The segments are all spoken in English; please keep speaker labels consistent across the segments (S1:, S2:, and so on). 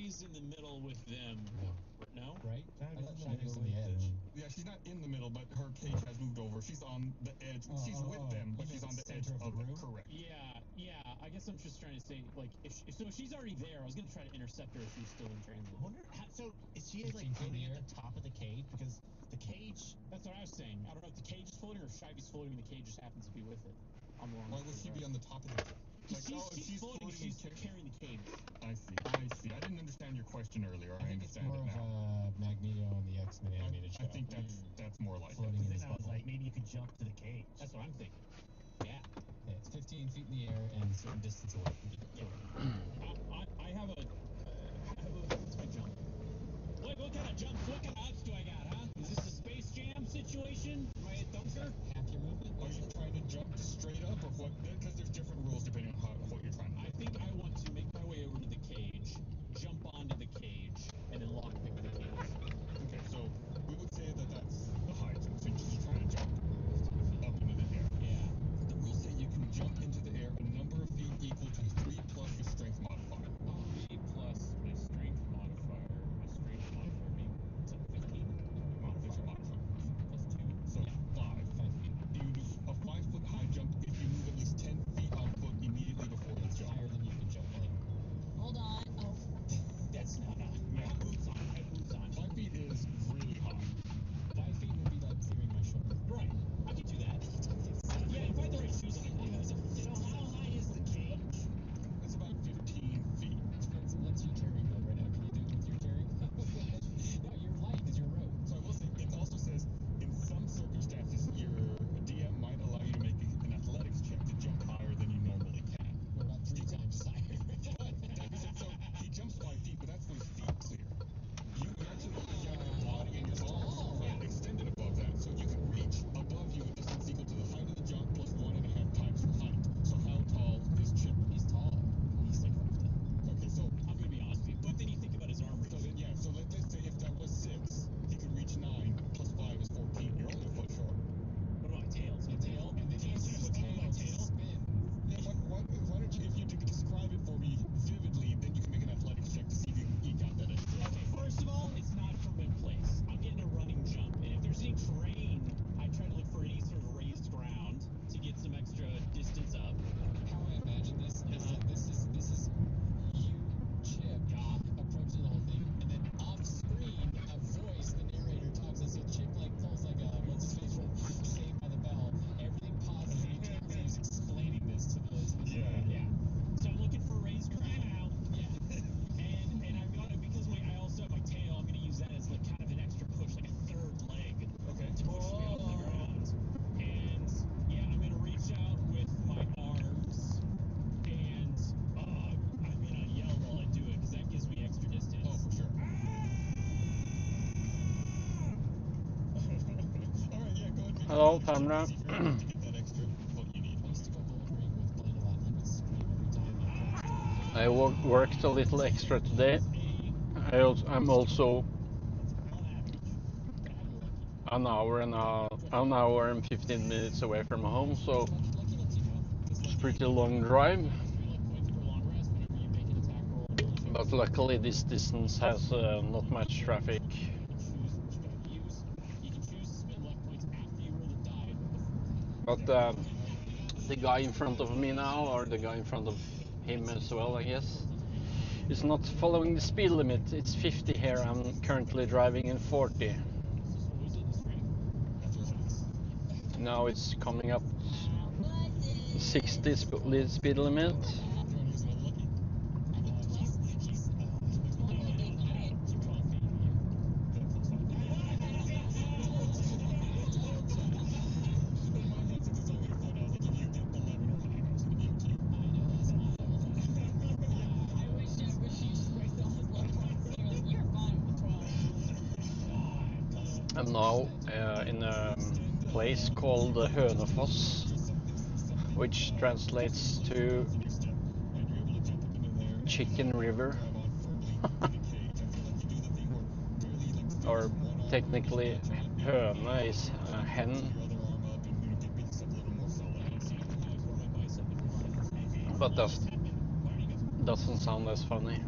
S1: She's in the middle with them. No?
S2: Right?
S3: I thought
S2: Shiny's
S3: Shiny's
S2: on the edge.
S4: Yeah, she's not in the middle, but her cage has moved over. She's on the edge. She's with them, but she's on the edge of the room. Correct.
S1: Yeah. I guess I'm just trying to say, like, so she's already there. I was gonna try to intercept her if she's still in transit.
S3: I wonder so is she like floating at the top of the cage? Because the cage.
S1: That's what I was saying. I don't know if the cage is floating or if Shivy's floating and the cage just happens to be with it.
S4: Why would she be on the top of the cage?
S1: Like, she's floating, she's carrying the cage.
S4: I see. I didn't understand your question earlier. I understand it now.
S2: It's more of Magneto on the X-Men animated show.
S4: I think that's more like
S2: floating in his
S3: I was
S2: bubble.
S3: like, maybe you could jump to the cage.
S1: That's what I'm thinking. Yeah.
S2: Okay, it's 15 feet in the air and a certain distance away from you.
S1: Yeah. I have a... what's my jump? What kind of jumps? What kind of odds do I got, huh? Is this a Space Jam situation? Am I a dunker?
S2: Half your movement?
S4: Are you trying to jump straight up or what? Because there's different rules depending on what you're trying to do.
S1: I think I want to make my way over to the cage, jump onto the cage, and then lockpick the cage.
S4: Okay, so we would say that that's the high jump. So you're trying to jump up into the air.
S1: Yeah.
S4: The rules say you can jump into the air a number of feet equal to 3 plus your strength modifier.
S1: 3 plus my strength modifier. My strength modifier being, what's that, 15?
S4: Modifier.
S1: Plus 2.
S4: So 5 feet. You do a 5-foot high jump if you move at least 10 feet on foot immediately before the jump.
S2: Higher than you can jump anywhere.
S5: Hold on. Oh.
S1: That's not on. I have boots on.
S4: 5 feet is really high.
S2: 5 feet would be like clearing my shoulder.
S1: Right. I can do that. Yeah, if I had the right shoes on, I can do that. So how high is the cage?
S4: It's about 15 feet.
S2: Depends on what's your carrying though right now. Can you do it with your carrying? No, you're light because you're a rogue.
S4: So I will say, it also says, in some circumstances, your DM might allow you to make an athletics check to jump higher than you normally can.
S2: We're about 3 times as higher.
S4: So he jumps 5 feet, but that's when his feet clear. You actually have your body and your arms are extended above that, so you can reach above you a distance equal to the height of the jump plus 1.5 times your height. So how tall is Chip?
S2: He's tall. He's like 5'10".
S1: Okay, so I'm gonna be honest with you, but then you think about his arm reach.
S4: So let's say if that was 6, he could reach 9 plus 5 is 14. You're only a foot short.
S1: What about my tail? So my tail,
S2: And then he uses his tail to spin.
S4: Yeah, why don't you, if you describe it for me vividly, then you can make an athletics check to see if you got that extra.
S1: Okay, first of all, it's not from in place. I'm getting a running jump, and if there's any terrain, I try to look for any sort of raised ground to get some extra distance up.
S2: How I imagine this is that this is you, Chip, approaching the whole thing, and then off screen, a voice, the narrator talks, and so Chip like pulls like a what's his face from Saved by the Bell. Everything pauses and he turns and he's explaining this to the
S1: Yeah. So I'm looking for raised ground. Yeah. And I've got it because I also have my tail. I'm gonna use that as like kind of an extra push, like a third leg.
S4: Okay.
S1: To push me off the ground. And yeah, I'm gonna reach out with my arms. And I'm gonna yell while I do it because that gives me extra distance.
S4: Oh, for sure. All right, yeah, go ahead.
S6: Hello, Tamra.
S4: To get that extra foot you need.
S2: I used to go bouldering with Blaine a lot. He would scream every time I approached him.
S6: I worked a little extra today. I'm also an hour and 15 minutes away from home, so it's a pretty long drive. But luckily this distance has not much traffic. But the guy in front of me now, or the guy in front of him as well, I guess, is not following the speed limit. It's 50 here. I'm currently driving in 40. Now it's coming up 60 speed limit. I'm now in a place called Hønefoss, which translates to Chicken River. Or technically, høne is a hen. But doesn't sound as funny.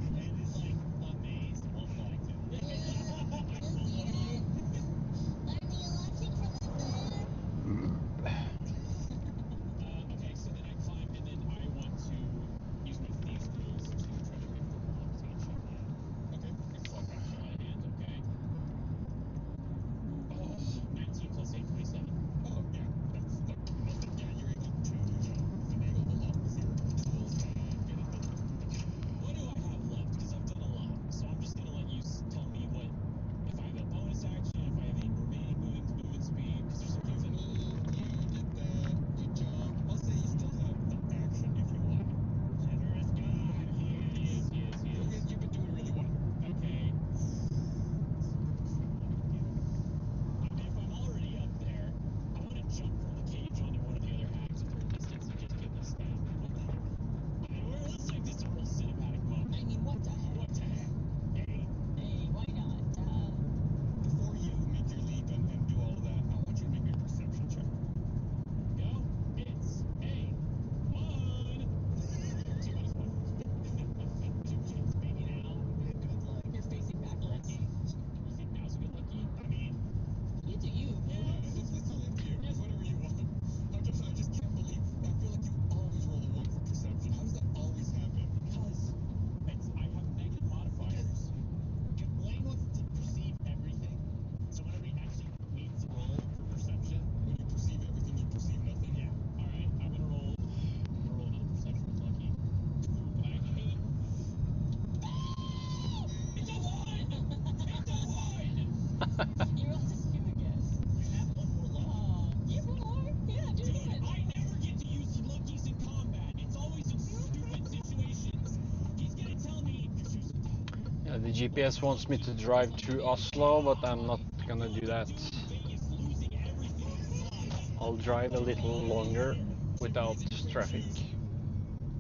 S2: You're on to you again.
S1: You have one more left.
S2: You have one more? Yeah, do
S1: Dude,
S2: it.
S1: I never get to use Lucky's in combat. It's always in stupid situations. He's gonna tell me you're choosing the top.
S6: Yeah, the GPS wants me to drive to Oslo, but I'm not gonna do that.
S1: Doing Vegas, losing everything sucks.
S6: I'll drive a little longer without traffic.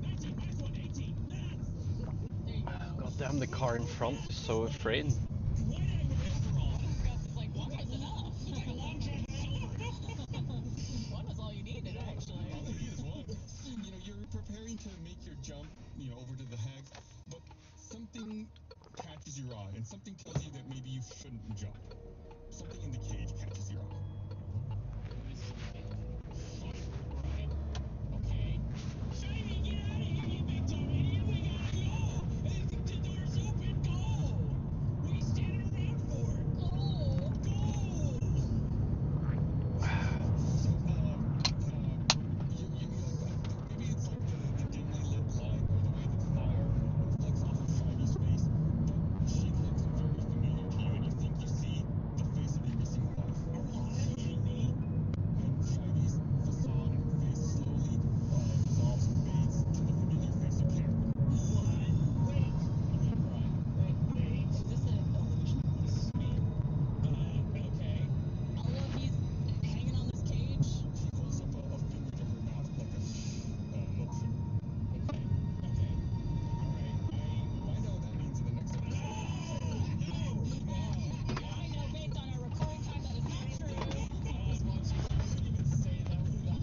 S1: 19 minus 1, 18.
S2: There you go.
S6: God damn, the car in front is so afraid.
S1: Why did I reverse the wrong?
S2: Gus is like, one was enough.
S1: It's like a long John Silver.
S2: One was all you needed, actually.
S4: All you need is one. You know, you're preparing to make your jump, over to the hags, but something catches your eye, and something tells you that maybe you shouldn't jump. Something in the cage catches your eye.
S1: Okay. Shiny, get out of here, you big dumb idiot. We gotta go. The door's open. Go. What are you standing around for?
S2: Oh.
S1: Go.
S4: So, maybe it's like the dimly lit light or the way that fire reflects off of Shiny's face, but she looks very familiar to you, and you think you see the face of your missing wife.
S1: Are you kidding me?
S4: And Shiny's facade and her face slowly dissolves and fades to the familiar face of Karen.
S1: What? Wait. I'm gonna cry. Wait.
S2: Is this an illusion?
S1: This is me. Okay.
S2: Although he's hanging on this cage.
S4: She holds up a finger to her mouth like a motion.
S1: Okay. Alright.
S4: Find out what that means in the next episode.
S1: No!
S2: I know based on our recording time that is not true.
S1: I was watching. I couldn't even say that without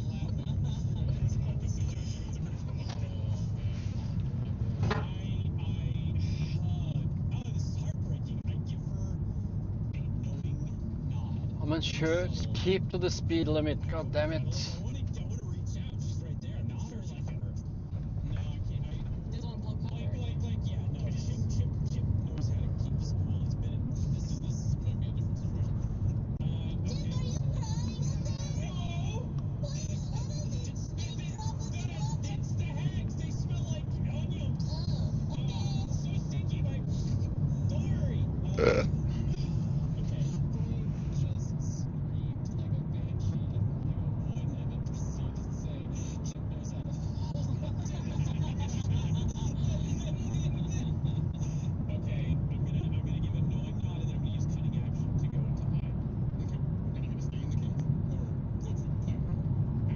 S1: laughing.
S4: It's hard to see Josh Shimon's original monologue.
S1: This is heartbreaking. I give her a knowing nod.
S6: I'm unsure. Just keep to the speed limit. God damn it.
S1: I wanna reach out. She's right there. I'm not sure she can. No, I can't.
S2: Just want to blow cover.
S1: Yeah, no. Chip knows how to keep us cool. He's been in. This might be a different situation. Okay. No! It's the hags. They smell like onions. It's so stinky. Don't worry. Okay.
S2: Just screamed like a banshee, like a wood, and then proceeded to say, Chip knows how to
S1: Okay, I'm gonna give a knowing nod, and then I'm gonna use cunning action to go into hide.
S4: Okay. And you're gonna stay in the cage or go for the climb?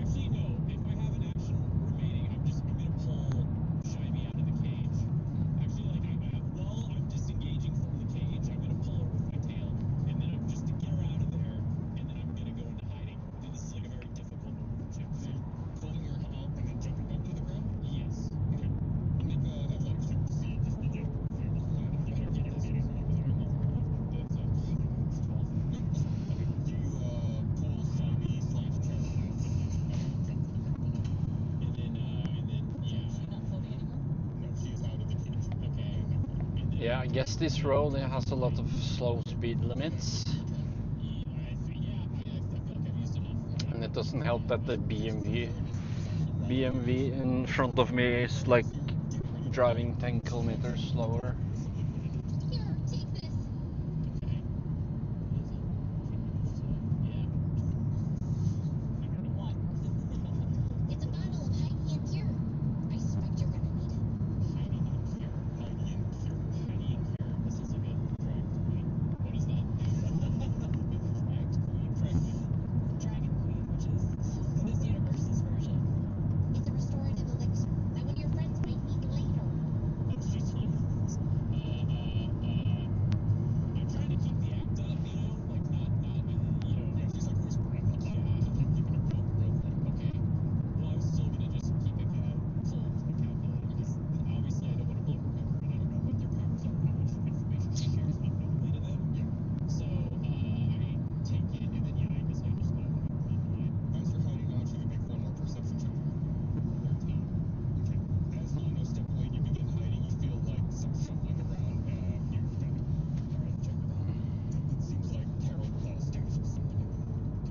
S1: Actually, no. If I have an action remaining, I'm gonna pull Shiny out of the cage. Actually, while I'm disengaging from the cage, I'm gonna pull her with my tail, and then I'm just to get her out of there, and then I'm gonna go into hiding. And this is like a very difficult move for Chip.
S4: So you're pulling her out and then jumping back to the ground?
S1: Yes.
S4: Okay. Make an athletics check to see if you get failed.
S1: I don't get this. That's a 12.
S4: Okay. Do you pull Shiny / Karen and jump to the ground?
S1: And then yeah.
S2: Is she not floating anymore?
S4: No, she is out of the cage.
S1: Okay.
S4: And not flying.
S1: And then,
S6: Yeah, I guess this road has a lot of slow speed limits.
S1: I feel like I've used enough.
S6: And it doesn't help that the BMW in front of me is like driving 10 kilometers slower.
S5: Here, take this.
S1: Okay. Yeah.
S2: One.
S5: It's a bottle of Heidi and Cure. I suspect you're gonna need it.
S1: Heidi and Cure.
S4: Heidi and Cure.
S1: Heidi and Cure. This is like a drag queen. What is that? Drag queen.
S2: Dragon Queen, which is this universe's version.
S5: It's a restorative elixir that one of your friends might need later.
S1: Oh, she's here. I'm trying to keep the act up, like not,
S4: Yeah, she's like whispering. I'm keeping it real quick.
S1: Okay. Well, I was still gonna just keep it full calculated because obviously I don't want to blow her cover, and I don't know what their covers are, how much information she shares unknowingly to them.
S4: Yeah.
S1: So I take it, and then I guess I just go and hide.
S4: As you're hiding, I want you to make one more perception check.
S1: 13.
S4: Okay. As you step away and you begin hiding, you feel like some shuffling around near your bed.
S1: Alright, check it out.
S4: It seems like Carol stashes something.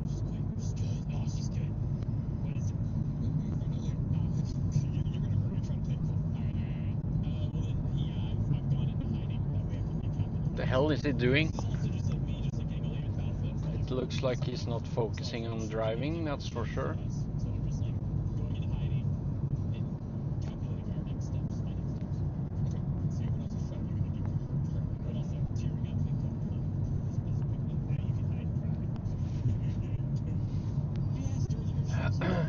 S1: She's good. She's good. Oh, she's good. What is it?
S4: We'll find out later. You're gonna hurry and try to take cover.
S1: Alright. Well then, yeah, I've gone into hiding. That way I can be confident.
S6: The hell is he doing?
S1: This is also just like me, just like getting
S6: looks like he's not focusing on driving, that's for sure.
S1: So I'm just like going into hiding and calculating our next steps, my next steps.
S4: Okay. See what else is Shiny gonna do?
S1: But also tearing up things on the phone specifically that you can hide and cry. We asked earlier if she was
S5: That's really her.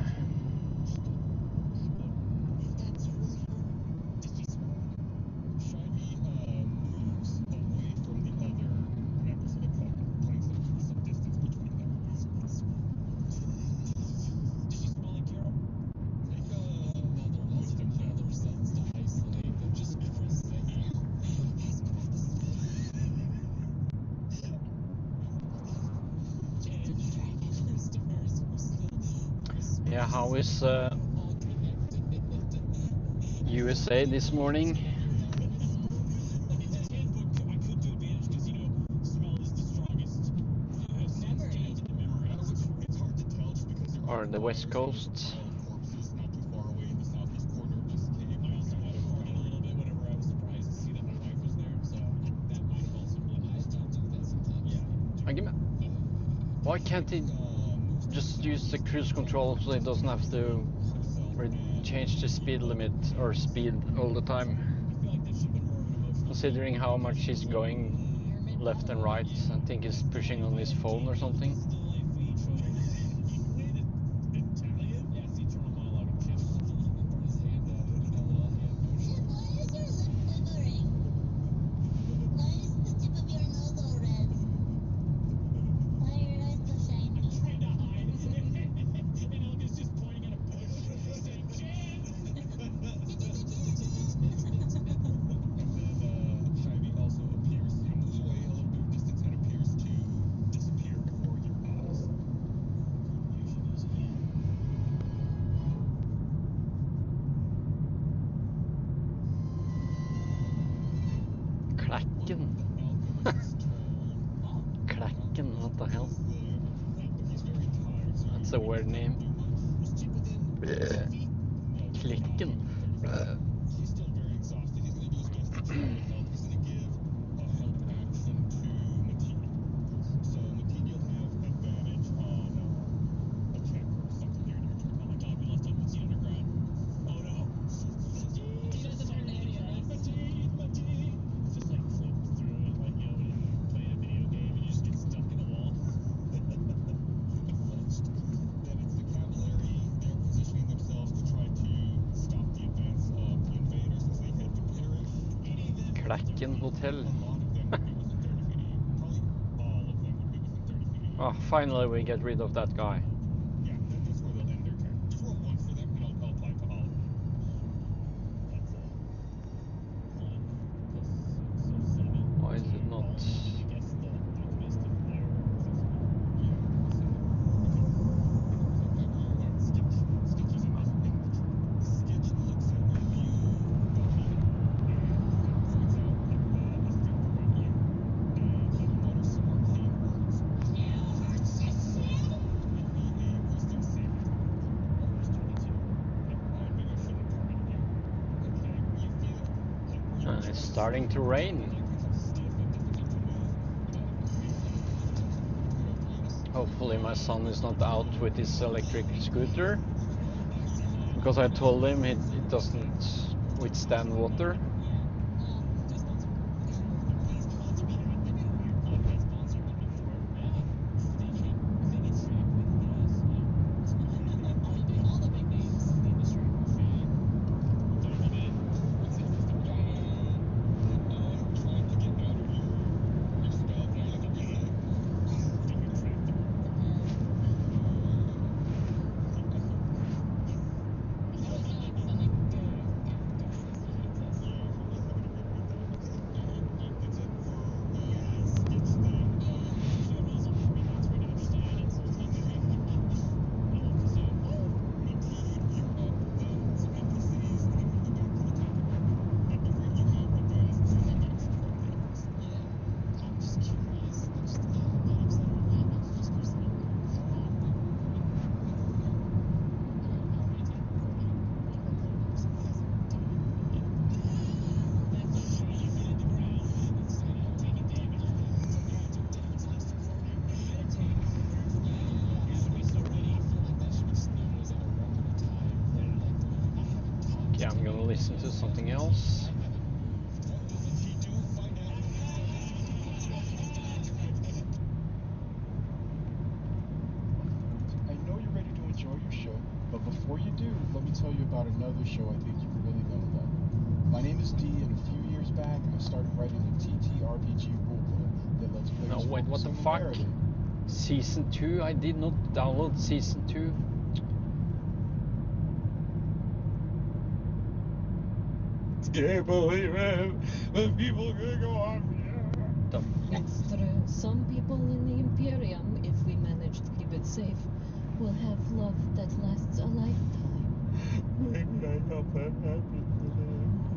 S1: Did she swear?
S4: Shiny moves away from the other members of the club, putting some distance between them.
S1: Did she smell like Carol?
S4: Make a
S2: Mother wants her
S4: wisdom check.
S2: mother sons to isolate them just for a second. Christopher's
S6: Yeah, how is
S2: all connected.
S6: USA this morning?
S1: It's a tan book. I could do advantage because, you know, smell is the strongest sense tagged into memory.
S4: It's hard to tell just because there
S6: Or
S4: are
S6: the West
S4: pile of
S6: Coast?
S4: corpses not too far away in the southeast corner of this cave.
S1: I also had a bargain a little bit whenever I was surprised to see that my wife was there, so that might have also been
S2: I still do that sometimes.
S1: Yeah.
S6: I give me- Why can't he just use the cruise control so he doesn't have to change the speed limit or speed all the time?
S1: I feel like that should have been more of an emotional.
S6: Considering how much he's going left and right, I think he's pushing on his phone or something.
S1: Still life feature. Italian? Yeah, it's the eternal monologue of Chip.
S2: Put his hand out in an LOL hand motion.
S5: Chip, why is your lip quivering? Why is the tip of your nose all red? Why are your eyes so shiny?
S1: I'm trying to hide. And Elga's just pointing at a bush saying, Jen!
S4: And then Shiny also appears, moves away a little bit of distance and appears to disappear before your eyes.
S1: Here she goes again.
S6: Kraken.
S4: Alchemist's turn.
S6: Kraken, what the hell?
S4: But he's very tired, so
S6: That's a weird name.
S1: Was Chip within 10 feet?
S4: No,
S6: Klicken.
S4: he's still very exhausted. He's going to do his best to try to help. He's going to give a help action to Mateen. So Mateen, you'll have advantage on a check or something during your turn.
S1: Oh my god, we left on Mateen underground. Oh no. Mateen doesn't know any of us. Mateen. It's just like flips through it like, you know, when you're playing a video game and you just get stuck in a wall.
S4: Then it's the cavalry. They're positioning themselves to try to stop the advance of the invaders as they head to Parrish.
S6: Kraken Hotel.
S4: A lot of them would be within 30 feet of you. Probably all of them would be within 30 feet of you.
S6: Oh, finally we get rid of that guy.
S4: Yeah, that's where they'll end their turn. Just roll once for them, and I'll apply it to all of them.
S1: That's a 1 plus 6, so 7.
S6: Why is it not?
S1: I guess the alchemist and their physical.
S4: Yeah. Stitch. Stitch is in this. Stitch looks at you, Bohemian. Points out a finger at you. And he mutters some arcane words. Give me a wisdom saving throw.
S1: Almost 22.
S4: Maybe I shouldn't have targeted you. Okay. You feel like
S6: It's starting to rain.
S4: stiff and difficult to move.
S6: Hopefully my son is not out with his electric scooter. Because I told him it doesn't withstand water.
S4: Trying to get out of your spell, can I let you say? Yeah.
S6: listen to something else.
S4: What does he do? Find out.
S7: I know you're ready to enjoy your show, but before you do, let me tell you about another show I think you're really gonna love. My name is D, and a few years back, I started writing a TTRPG rulebook that lets players
S6: No, wait, what
S7: focus
S6: the
S7: on
S6: fuck?
S7: narrative.
S6: Season 2? I did not download Season 2.
S4: Can't believe it. The people are gonna go off.
S6: The
S8: It's true. Some people in the Imperium, if we manage to keep it safe, will have love that lasts a lifetime.
S4: Maybe I help that happen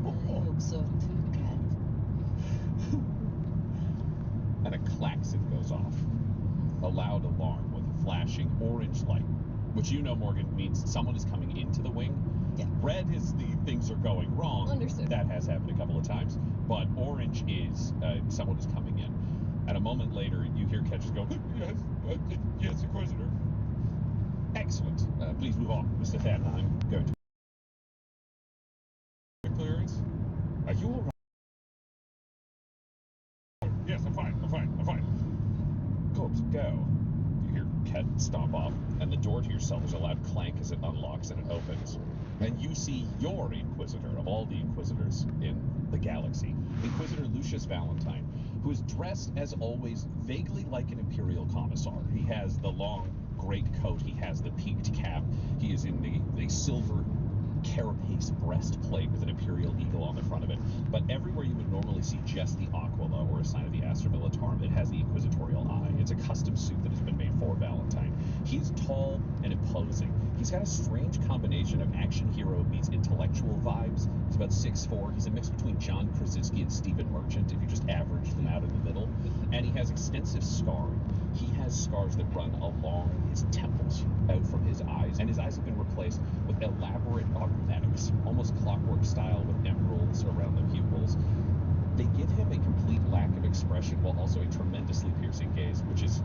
S8: I hope so too, Cat.
S9: And a klaxon goes off. A loud alarm with a flashing orange light, which you know, Morgan, means someone is coming into the wing.
S8: Yeah.
S9: Red is the things are going wrong.
S8: Understood.
S9: That has happened a couple of times. But orange is someone is coming in. And a moment later, you hear Ketchers go,
S4: Yes, Inquisitor.
S9: excellent. Please move on, Mr. Than. I'm going to...
S4: Clearance. Are you all right? Yes, I'm fine. I'm fine.
S9: Good, go. You hear Ket stomp off, and the door to your cell, there's a loud clank as it unlocks and it opens. And you see your Inquisitor of all the Inquisitors in the galaxy, Inquisitor Lucius Valentine, who is dressed, as always, vaguely like an Imperial Commissar. He has the long great coat, he has the peaked cap, he is in the silver carapace breastplate with an Imperial eagle on the front of it. But everywhere you would normally see just the Aquila or a sign of the Astra Militarum, it has the Inquisitorial eye. It's a custom suit that has been made for Valentine. He's tall and imposing. He's got a strange combination of action hero meets intellectual vibes. He's about 6'4". He's a mix between John Krasinski and Stephen Merchant, if you just average them out in the middle. And he has extensive scarring. He has scars that run along his temples, out from his eyes, and his eyes have been replaced with elaborate augmetics, almost clockwork style with emeralds around the pupils. They give him a complete lack of expression while also a tremendously piercing gaze, which is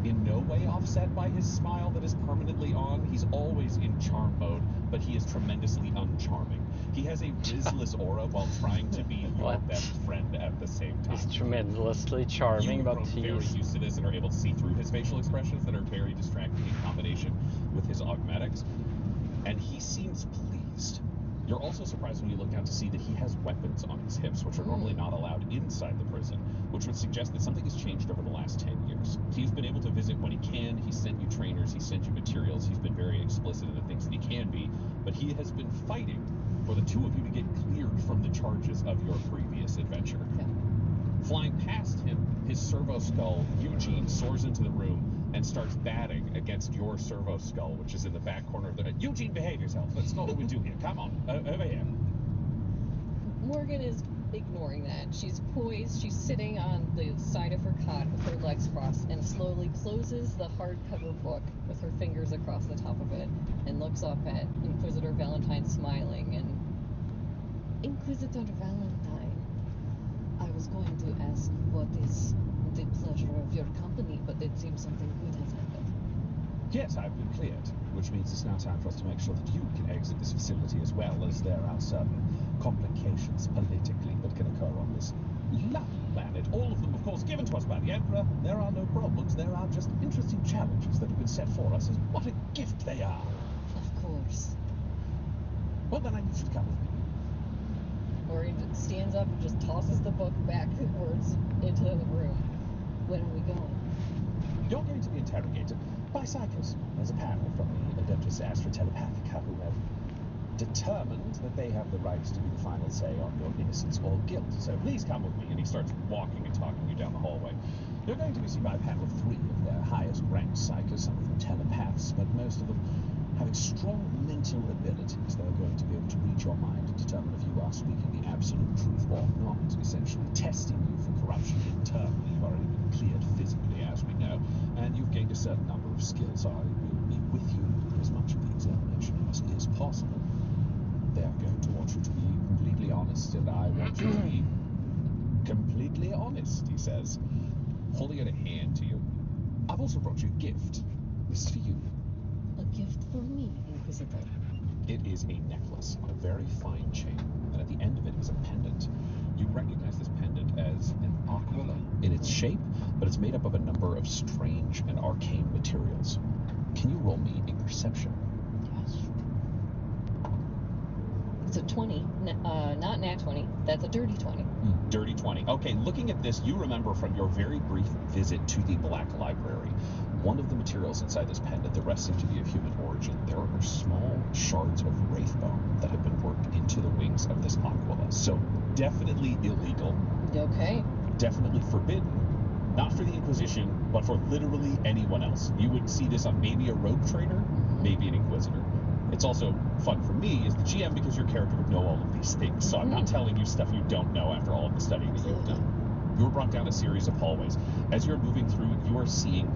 S9: in no way offset by his smile that is permanently on. He's always in charm mode, but he is tremendously uncharming. He has a rizzless aura while trying to be your
S6: What?
S9: best friend at the same time.
S6: He's tremendously charming,
S9: You
S6: but
S9: are very
S6: he's...
S9: used to this and are able to see through his facial expressions that are very distracting in combination with his augmetics. And he seems pleased. You're also surprised when you look down to see that he has weapons on his hips, which are normally not allowed inside the prison, which would suggest that something has changed over the last 10 years. He's been able to visit when he can, he sent you trainers, he sent you materials, he's been very explicit in the things that he can be, but he has been fighting for the two of you to get cleared from the charges of your previous adventure.
S8: Yeah.
S9: Flying past him, his servo skull, Eugene, soars into the room and starts batting against your servo skull, which is in the back corner of the... Eugene, behave yourself. That's not what we do here. Come on, over here.
S8: Morgan is ignoring that. She's poised, she's sitting on the side of her cot with her legs crossed and slowly closes the hardcover book with her fingers across the top of it and looks up at Inquisitor Valentine smiling and... Inquisitor Valentine, I was going to ask what is the pleasure of your company, but it seems something good has happened.
S10: Yes, I've been cleared, which means it's now time for us to make sure that you can exit this facility as well, as there are certain complications politically that can occur on this lovely planet. All of them, of course, given to us by the Emperor. There are no problems. There are just interesting challenges that have been set for us, and what a gift they are.
S8: Of course.
S10: Well, then I need you to come with me.
S8: Morgan stands up and just tosses the book backwards into the room. Where are we going?
S10: You're going to be interrogated by Psychos. There's a panel from the Adeptus Astra Telepathica who have determined that they have the right to be the final say on your innocence or guilt. So please come with me. And he starts walking and talking you down the hallway. You're going to be seen by a panel of 3 of their highest ranked Psychos, some of them telepaths, but most of them having strong mental abilities. They're going to be able to read your mind and determine if you are speaking the absolute truth or not, essentially testing you for corruption internally. You've already been cleared physically, as we know, and you've gained a certain number of skills. I will be with you for as much of the examination as is possible. They're going to want you to be completely honest, and I want you to be completely honest, he says, holding out a hand to you. I've also brought you a gift. This is for you.
S8: A gift for me, Inquisitor.
S9: It is a necklace on a very fine chain, and at the end of it is a pendant. You recognize this pendant as an aquila in its shape, but it's made up of a number of strange and arcane materials. Can you roll me a perception?
S8: Yes. It's a 20, not nat 20. That's a dirty 20.
S9: Dirty 20. Okay, looking at this, you remember from your very brief visit to the Black Library, one of the materials inside this pendant, the rest seem to be of human origin. There are small shards of wraithbone that have been worked into the wings of this aquila. So definitely illegal.
S8: Okay.
S9: Definitely forbidden. Not for the Inquisition, but for literally anyone else. You would see this on maybe a rogue trader, maybe an Inquisitor. It's also fun for me as the GM because your character would know all of these things. So I'm not telling you stuff you don't know after all of the studying that you've done. You're brought down a series of hallways. As you're moving through, you are seeing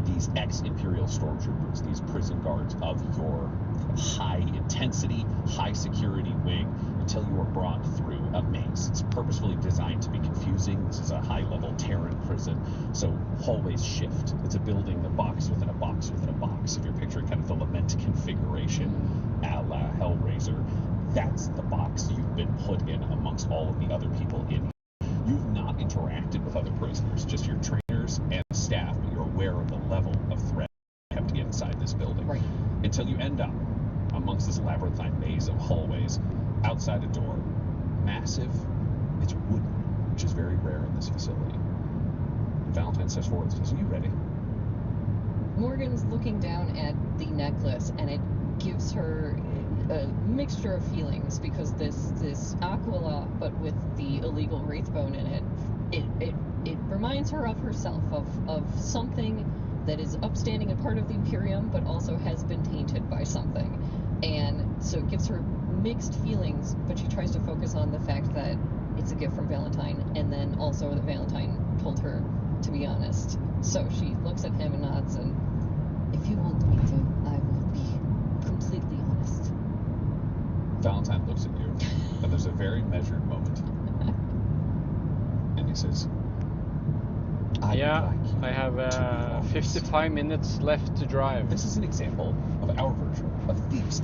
S9: these ex-Imperial stormtroopers, these prison guards of your high-intensity, high-security wing until you are brought through a maze. It's purposefully designed to be confusing. This is a high-level Terran prison, so hallways shift. It's a building, a box within a box within a box. If you're picturing kind of the lament configuration a la Hellraiser, that's the box you've been put in amongst all of the other people in. You've not interacted with other prisoners, just your trainers and staff, but you're aware of the level of threat you have to get inside this building.
S8: Right.
S9: Until you end up amongst this labyrinthine maze of hallways, outside a door, massive, it's wooden, which is very rare in this facility. Valentine steps forward and says, "Are you ready?"
S8: Morgan's looking down at the necklace, and it gives her a mixture of feelings because this aquila, but with the illegal wraithbone in it, it reminds her of herself, of something that is upstanding and part of the Imperium, but also has been tainted by something. And so it gives her mixed feelings, but she tries to focus on the fact that it's a gift from Valentine, and then also that Valentine told her to be honest. So she looks at him and nods, and if you want me to, I will be completely honest.
S9: Valentine looks at you, and there's a very measured moment. And he says, I
S6: have 55 minutes left to drive.
S9: This is an example of our version of Thieves'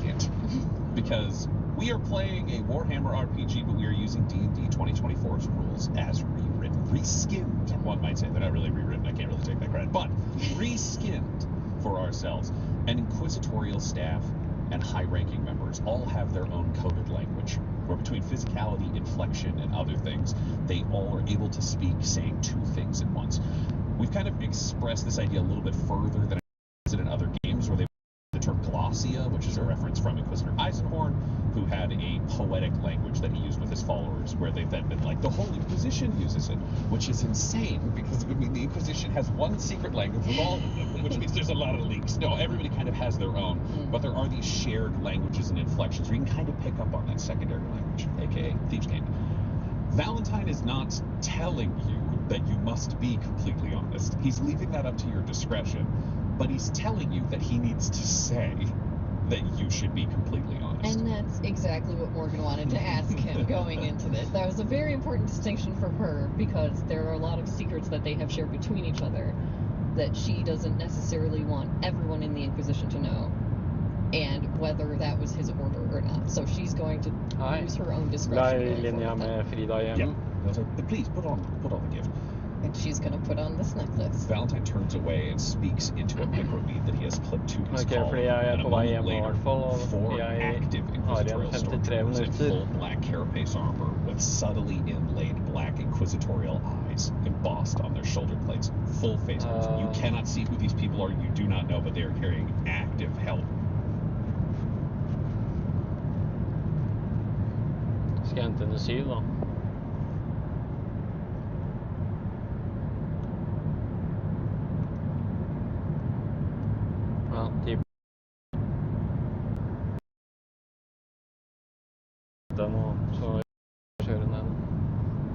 S9: because we are playing a Warhammer RPG, but we are using D&D 2024's rules as rewritten. Reskinned, one might say. They're not really rewritten, I can't really take that credit, but reskinned for ourselves. And inquisitorial staff and high-ranking members all have their own coded language, where between physicality, inflection, and other things, they all are able to speak saying two things at once. We've kind of expressed this idea a little bit further than I did in other games, where they the term glossia, which is a reference from Inquisitor Eisenhorn, who had a poetic language that he used with his followers, where they've then been like, the Holy Inquisition uses it, which is insane, because it would mean the Inquisition has one secret language with all of them, which means there's a lot of leaks. No, everybody kind of has their own, but there are these shared languages and inflections where you can kind of pick up on that secondary language, aka Thieves' Candy. Valentine is not telling you that you must be completely honest. He's leaving that up to your discretion, but he's telling you that he needs to say that you should be completely honest.
S8: And that's exactly what Morgan wanted to ask him going into this. That was a very important distinction for her, because there are a lot of secrets that they have shared between each other that she doesn't necessarily want everyone in the Inquisition to know, and whether that was his order or not. So she's going to use her own discretion.
S9: Please put on the gift.
S8: And she's going to put on this necklace.
S9: Valentine turns away and speaks into a microbead that he has clipped to his collar.
S6: Fordi jeg
S9: And a
S6: på vei
S9: moment
S6: hjem nå i
S9: later,
S6: hvert fall, og
S9: 4
S6: jeg
S9: active
S6: har igjen
S9: inquisitorial
S6: 53
S9: stormtroopers in
S6: minutter.
S9: full black carapace armor with subtly inlaid black inquisitorial eyes embossed on their shoulder plates. Full face guards. You cannot see who these people are. You do not know, but they are carrying active help.
S6: Skal jeg hente henne 7 da? Ja, 10 nå, så kjører hun den.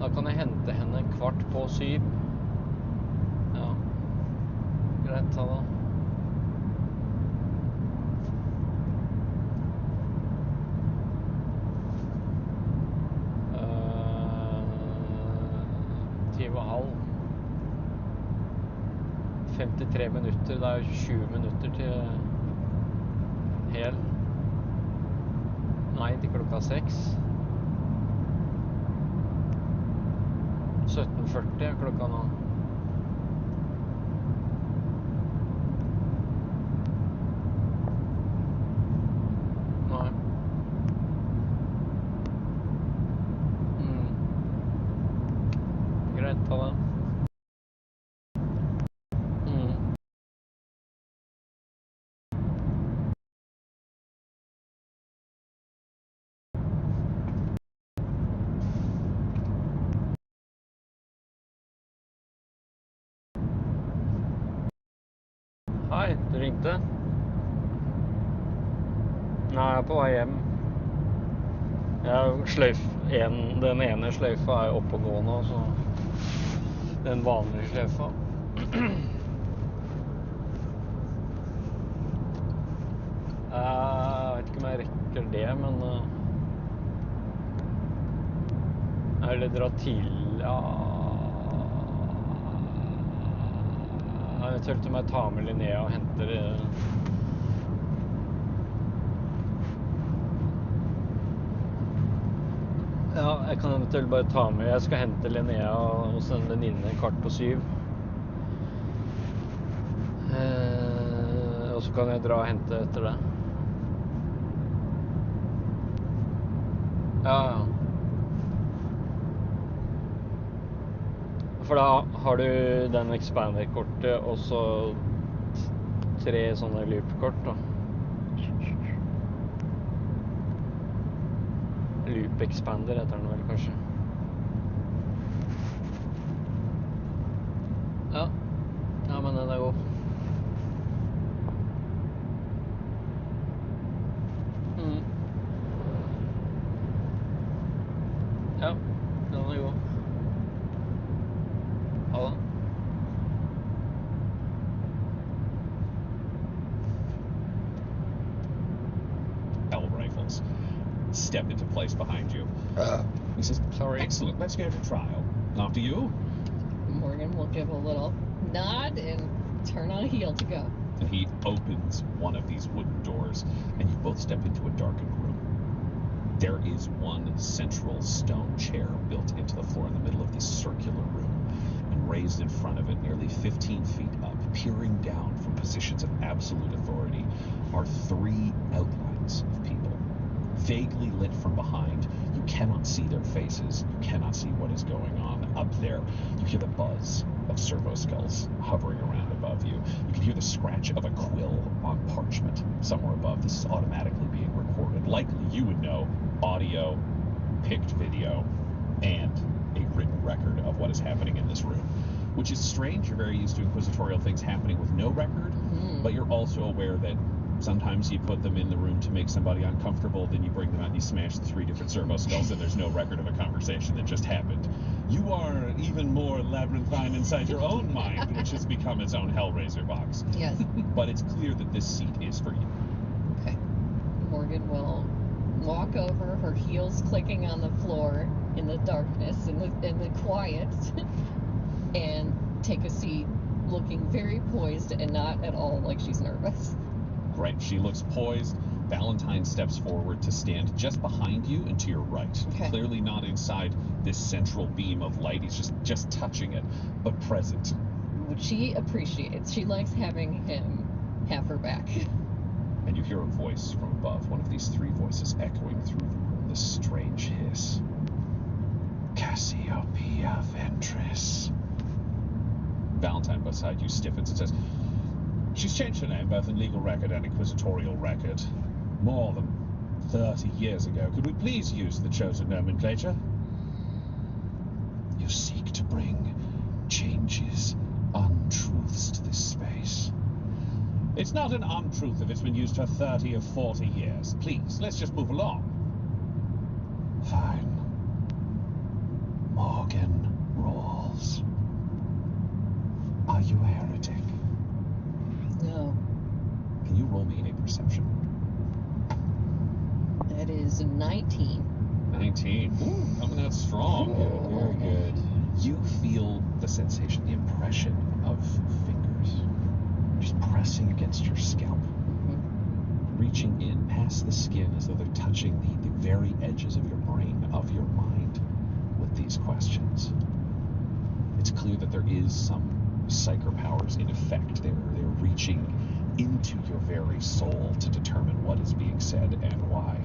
S6: Da kan jeg hente henne 7:15. Ja, greit, ta det. Og halv. 53 minutter, det er jo 20 minutter til hel. Nei, til klokka 6. 17:40 er klokka nå. Nei. Greit, ta det. Hei, du ringte? Nei, jeg er på vei hjem. Den ene sløyfa er oppegående, så den vanlige sløyfa. Jeg vet ikke om jeg rekker det, men eller dra til, ja. Eventuelt om jeg tar med Linnea og henter Ja, jeg kan eventuelt bare ta med. Jeg skal hente Linnea hos en venninne 6:15. Og så kan jeg dra og hente etter det. Ja. For da har du den Expander-kortet og så 3 sånne loop-kort da. Loop Expander heter den vel kanskje. Ja. Ja, men den er god. Ja, den er god. Ha det.
S9: L rifles step into place behind you. He says,
S6: Sorry.
S9: Excellent, let's go to trial. After you.
S8: Morgan will give a little nod and turn on a heel to go.
S9: And he opens one of these wooden doors, and you both step into a darkened room. There is one central stone chair built into the floor in the middle of this circular room, and raised in front of it, nearly 15 feet up, peering down from positions of absolute authority, are 3 outlines of people. Vaguely lit from behind, you cannot see their faces, you cannot see what is going on. Up there, you hear the buzz of servo skulls hovering around above you. You can hear the scratch of a quill on parchment somewhere above. This is automatically being recorded. Likely, you would know audio, picked video, and a written record of what is happening in this room. Which is strange. You're very used to inquisitorial things happening with no record, but you're also aware that sometimes you put them in the room to make somebody uncomfortable, then you bring them out and you smash the 3 different servo skulls, and there's no record of a conversation that just happened. You are even more labyrinthine inside your own mind, which has become its own Hellraiser box.
S8: Yes.
S9: But it's clear that this seat is for you.
S8: Okay. Morgan will walk over, her heels clicking on the floor in the darkness, in the quiet, and take a seat, looking very poised and not at all like she's nervous.
S9: Right, she looks poised. Valentine steps forward to stand just behind you and to your right.
S8: Okay.
S9: Clearly not inside this central beam of light. He's just touching it, but present.
S8: Which she appreciates. She likes having him have her back.
S9: And you hear a voice from above, one of these 3 voices echoing through the room, this strange hiss. Cassiopeia Ventris. Valentine beside you stiffens and says, She's changed her name both in legal record and inquisitorial record. More than 30 years ago. Could we please use the chosen nomenclature? You seek to bring changes, untruths to this space. It's not an untruth if it's been used for 30 or 40 years. Please, let's just move along. Fine. Morgan Rawls. Are you a heretic?
S8: No.
S9: Can you roll me a perception?
S8: That is 19.
S9: 19. Ooh, coming out strong.
S7: Very good.
S9: You feel the sensation, the impression of fingers just pressing against your scalp.
S10: reaching in past the skin as though they're touching the very edges of your brain, of your mind, with these questions. It's clear that there is some psyker powers in effect. They're reaching into your very soul to determine what is being said and why.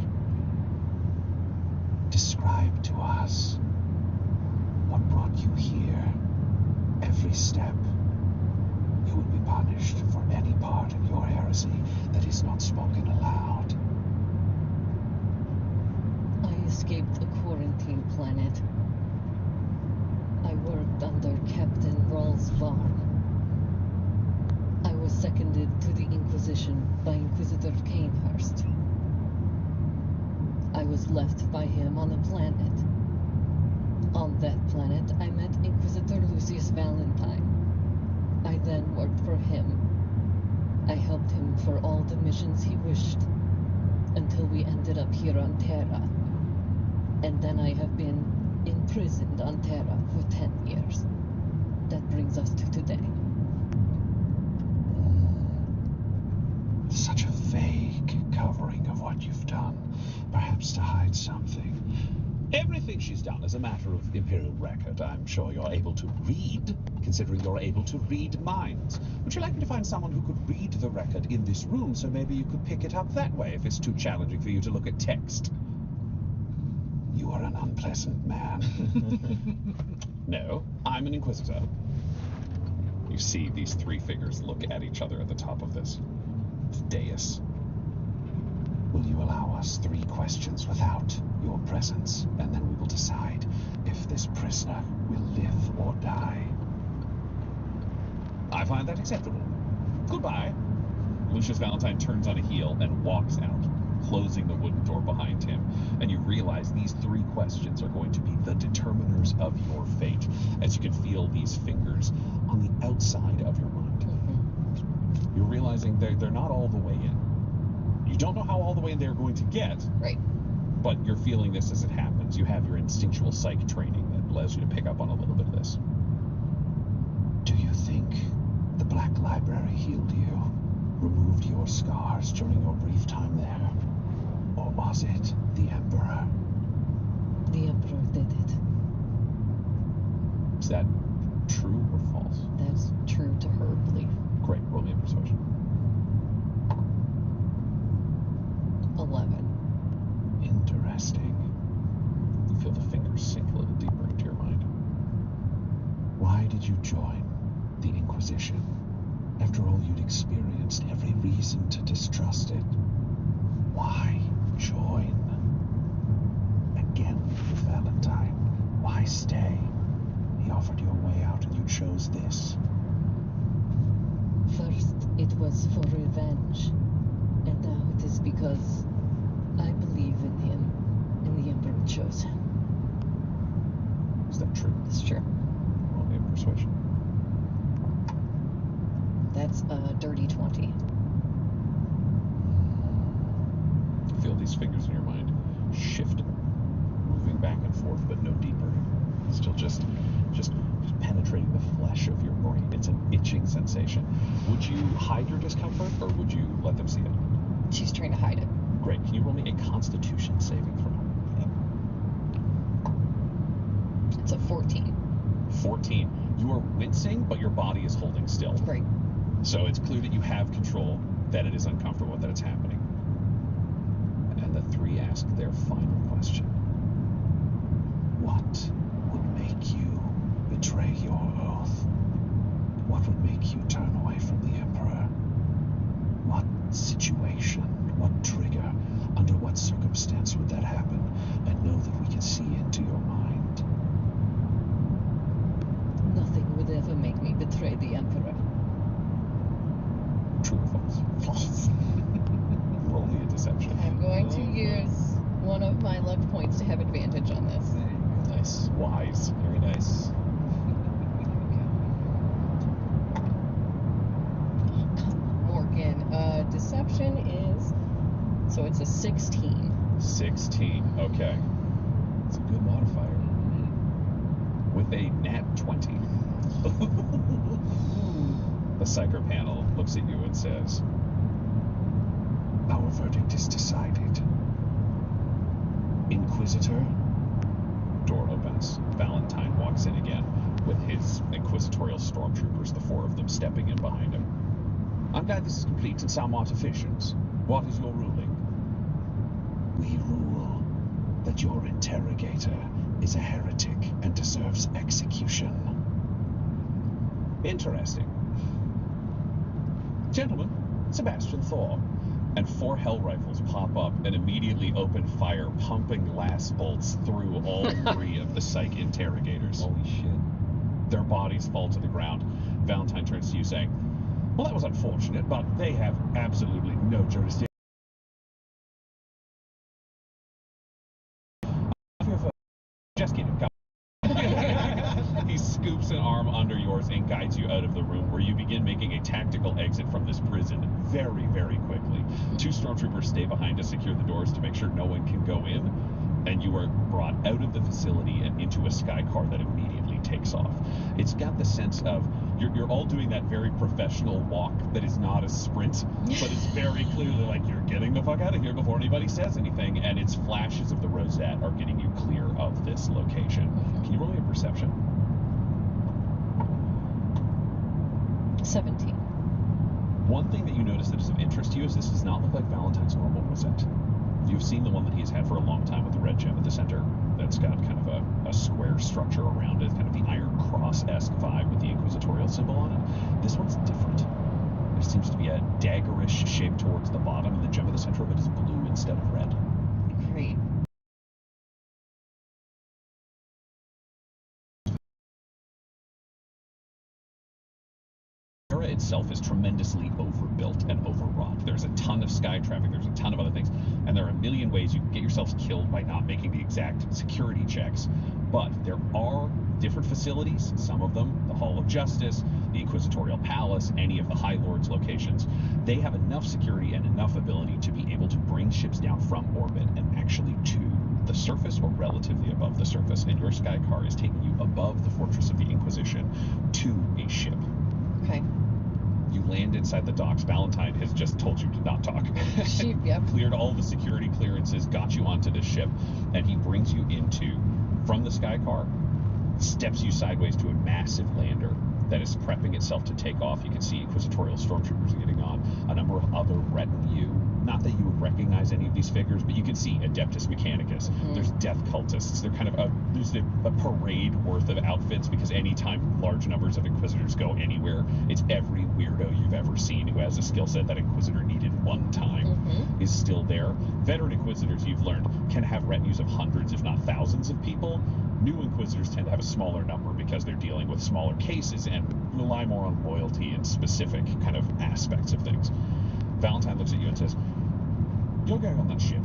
S10: Describe to us what brought you here. Every step. You will be punished for any part of your heresy that is not spoken aloud.
S8: I escaped a quarantine planet. I worked under Captain Rawls Varn. I was seconded to the Inquisition by Inquisitor Kanehurst. I was left by him on a planet. On that planet, I met Inquisitor Lucius Valentine. I then worked for him. I helped him for all the missions he wished, until we ended up here on Terra. And then I have been imprisoned on Terra for 10 years. That brings us to today.
S10: Such a vague covering of what you've done, perhaps to hide something. Everything she's done is a matter of Imperial record. I'm sure you're able to read, considering you're able to read minds. Would you like me to find someone who could read the record in this room, so maybe you could pick it up that way if it's too challenging for you to look at text? You are an unpleasant man. No, I'm an Inquisitor. You see these three figures look at each other at the top of this dais. Will you allow us 3 questions without your presence, and then we will decide if this prisoner will live or die? I find that acceptable. Goodbye.
S9: Lucius Valentine turns on a heel and walks out, closing the wooden door behind him. And you realize these 3 questions are going to be the determiners of your fate, as you can feel these fingers on the outside of your mind. You're realizing they're not all the way in. You don't know how all the way in they're going to get.
S8: Right.
S9: But you're feeling this as it happens. You have your instinctual psych training that allows you to pick up on a little bit of this.
S10: Do you think the Black Library healed you, removed your scars during your brief time there? Or was it the Emperor?
S8: The Emperor did it.
S9: Is that true or false?
S8: That's true to her belief.
S9: Great, roll me a persuasion.
S8: 11.
S10: Interesting.
S9: You feel the fingers sink a little deeper into your mind.
S10: Why did you join the Inquisition? After all you'd experienced, every reason to distrust it. Why join? Again with Valentine. Why stay? He offered you a way out and you chose this.
S8: First, it was for revenge. And now it is because I believe in him, and the Emperor chose him.
S9: Is that true?
S8: It's true.
S9: Roll me a persuasion.
S8: That's a dirty 20.
S9: You feel these fingers in your mind shift, moving back and forth, but no deeper. Still just penetrating the flesh of your brain. It's an itching sensation. Would you hide your discomfort, or would you let them see it?
S8: She's trying to hide it.
S9: Great. Can you roll me a Constitution saving throw?
S8: It's a 14.
S9: 14. You are wincing, but your body is holding still.
S8: Great.
S9: So it's clear that you have control, that it is uncomfortable, that it's happening. And the 3 ask their final question.
S10: What would make you betray your oath? What would make you turn away from the Emperor? What situation, what trigger, under what circumstance would that happen? And know that we can see into your mind.
S8: Nothing would ever make me betray the Emperor.
S9: True or false?
S8: False.
S9: Roll me a deception.
S8: I'm going to use one of my luck points to have advantage on this.
S9: Nice. Wise. Very nice.
S8: Morgan, deception is, so it's a 16.
S9: 16. Okay. It's a good modifier. With a nat 20. The psyker panel looks at you and says,
S10: Our your verdict is decided. Inquisitor?
S9: Door opens. Valentine walks in again, with his inquisitorial stormtroopers, the four of them stepping in behind him.
S10: I'm glad this is complete and somewhat efficient. What is your ruling? We rule that your interrogator is a heretic and deserves execution. Interesting. Gentlemen, Sebastian Thor.
S9: And 4 hell rifles pop up and immediately open fire, pumping glass bolts through all 3 of the psych interrogators.
S10: Holy shit.
S9: Their bodies fall to the ground. Valentine turns to you saying,
S10: Well, that was unfortunate, but they have absolutely no jurisdiction. Just kidding.
S9: he scoops an arm under yours and guides you out of the room, where you begin making a tactical exit from this prison very, very quickly. 2 stormtroopers stay behind to secure the doors to make sure no one can go in, and you are brought out of the facility and into a sky car that immediately takes off. It's got the sense of you're all doing that very professional walk that is not a sprint, but it's very clearly like you're getting the fuck out of here before anybody says anything, and its flashes of the Rosette are getting you clear of this location. Can you roll me a perception?
S8: 17.
S9: One thing that you notice that is of interest to you is this does not look like Valentine's normal Rosette. You've seen the one that he's had for a long time with the red gem at the center that's got kind of a square structure around it, kind of the Iron Cross-esque vibe with the inquisitorial symbol on it. This one's different. There seems to be a daggerish shape towards the bottom, and the gem at the center of it is blue instead of red.
S8: Great.
S9: Itself is tremendously overbuilt and overwrought. There's a ton of sky traffic, there's a ton of other things, and there are a million ways you can get yourselves killed by not making the exact security checks. But there are different facilities, some of them, the Hall of Justice, the Inquisitorial Palace, any of the High Lords locations. They have enough security and enough ability to be able to bring ships down from orbit and actually to the surface or relatively above the surface. And your sky car is taking you above the Fortress of the Inquisition to a ship.
S8: Okay.
S9: You land inside the docks. Valentine has just told you to not talk.
S8: Yep.
S9: Cleared all the security clearances, got you onto the ship, and he brings you from the sky car, steps you sideways to a massive lander that is prepping itself to take off. You can see inquisitorial stormtroopers getting on, a number of other retinue. Not that you would recognize any of these figures, but you can see Adeptus Mechanicus. There's death cultists. They're kind of there's a parade worth of outfits, because anytime large numbers of inquisitors go anywhere, it's every weirdo you've ever seen who has a skill set that inquisitor needed one time is still there. Veteran inquisitors, you've learned, can have retinues of hundreds, if not thousands of people. New inquisitors tend to have a smaller number because they're dealing with smaller cases and rely more on loyalty and specific kind of aspects of things. Valentine looks at you and says, "You're going on that ship,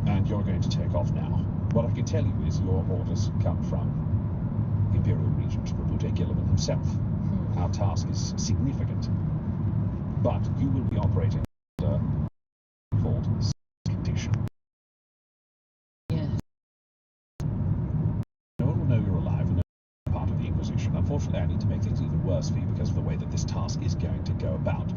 S9: and you're going to take off now. What I can tell you is your orders come from Imperial Regent Rabute Gilliman himself. Our task is significant, but you will be operating under called condition.
S8: Yes.
S10: No one will know you're alive and no part of the Inquisition. Unfortunately, I need to make things even worse for you because of the way that this task is going to go about.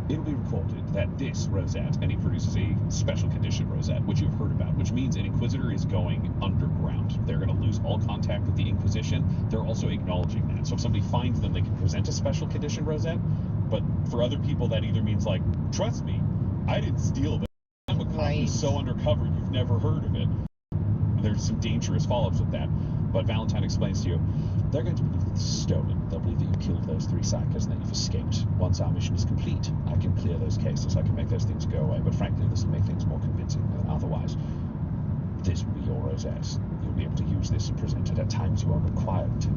S10: It'll be recorded that this Rosette," and he produces a special condition Rosette, which you've heard about, which means an Inquisitor is going underground. They're going to lose all contact with the Inquisition. They're also acknowledging that. So if somebody finds them, they can present a special condition Rosette. But for other people, that either means like, trust me, I didn't steal them. I'm a cop who's so undercover you've never heard of it. There's some dangerous follow-ups with that. But Valentine explains to you, they're going to believe that this is stolen. They'll believe that you killed those 3 psychers and that you've escaped. Once our mission is complete, I can clear those cases. I can make those things go away. But frankly, this will make things more convincing than otherwise. This will be your Rosette. You'll be able to use this and present it at times you are required to.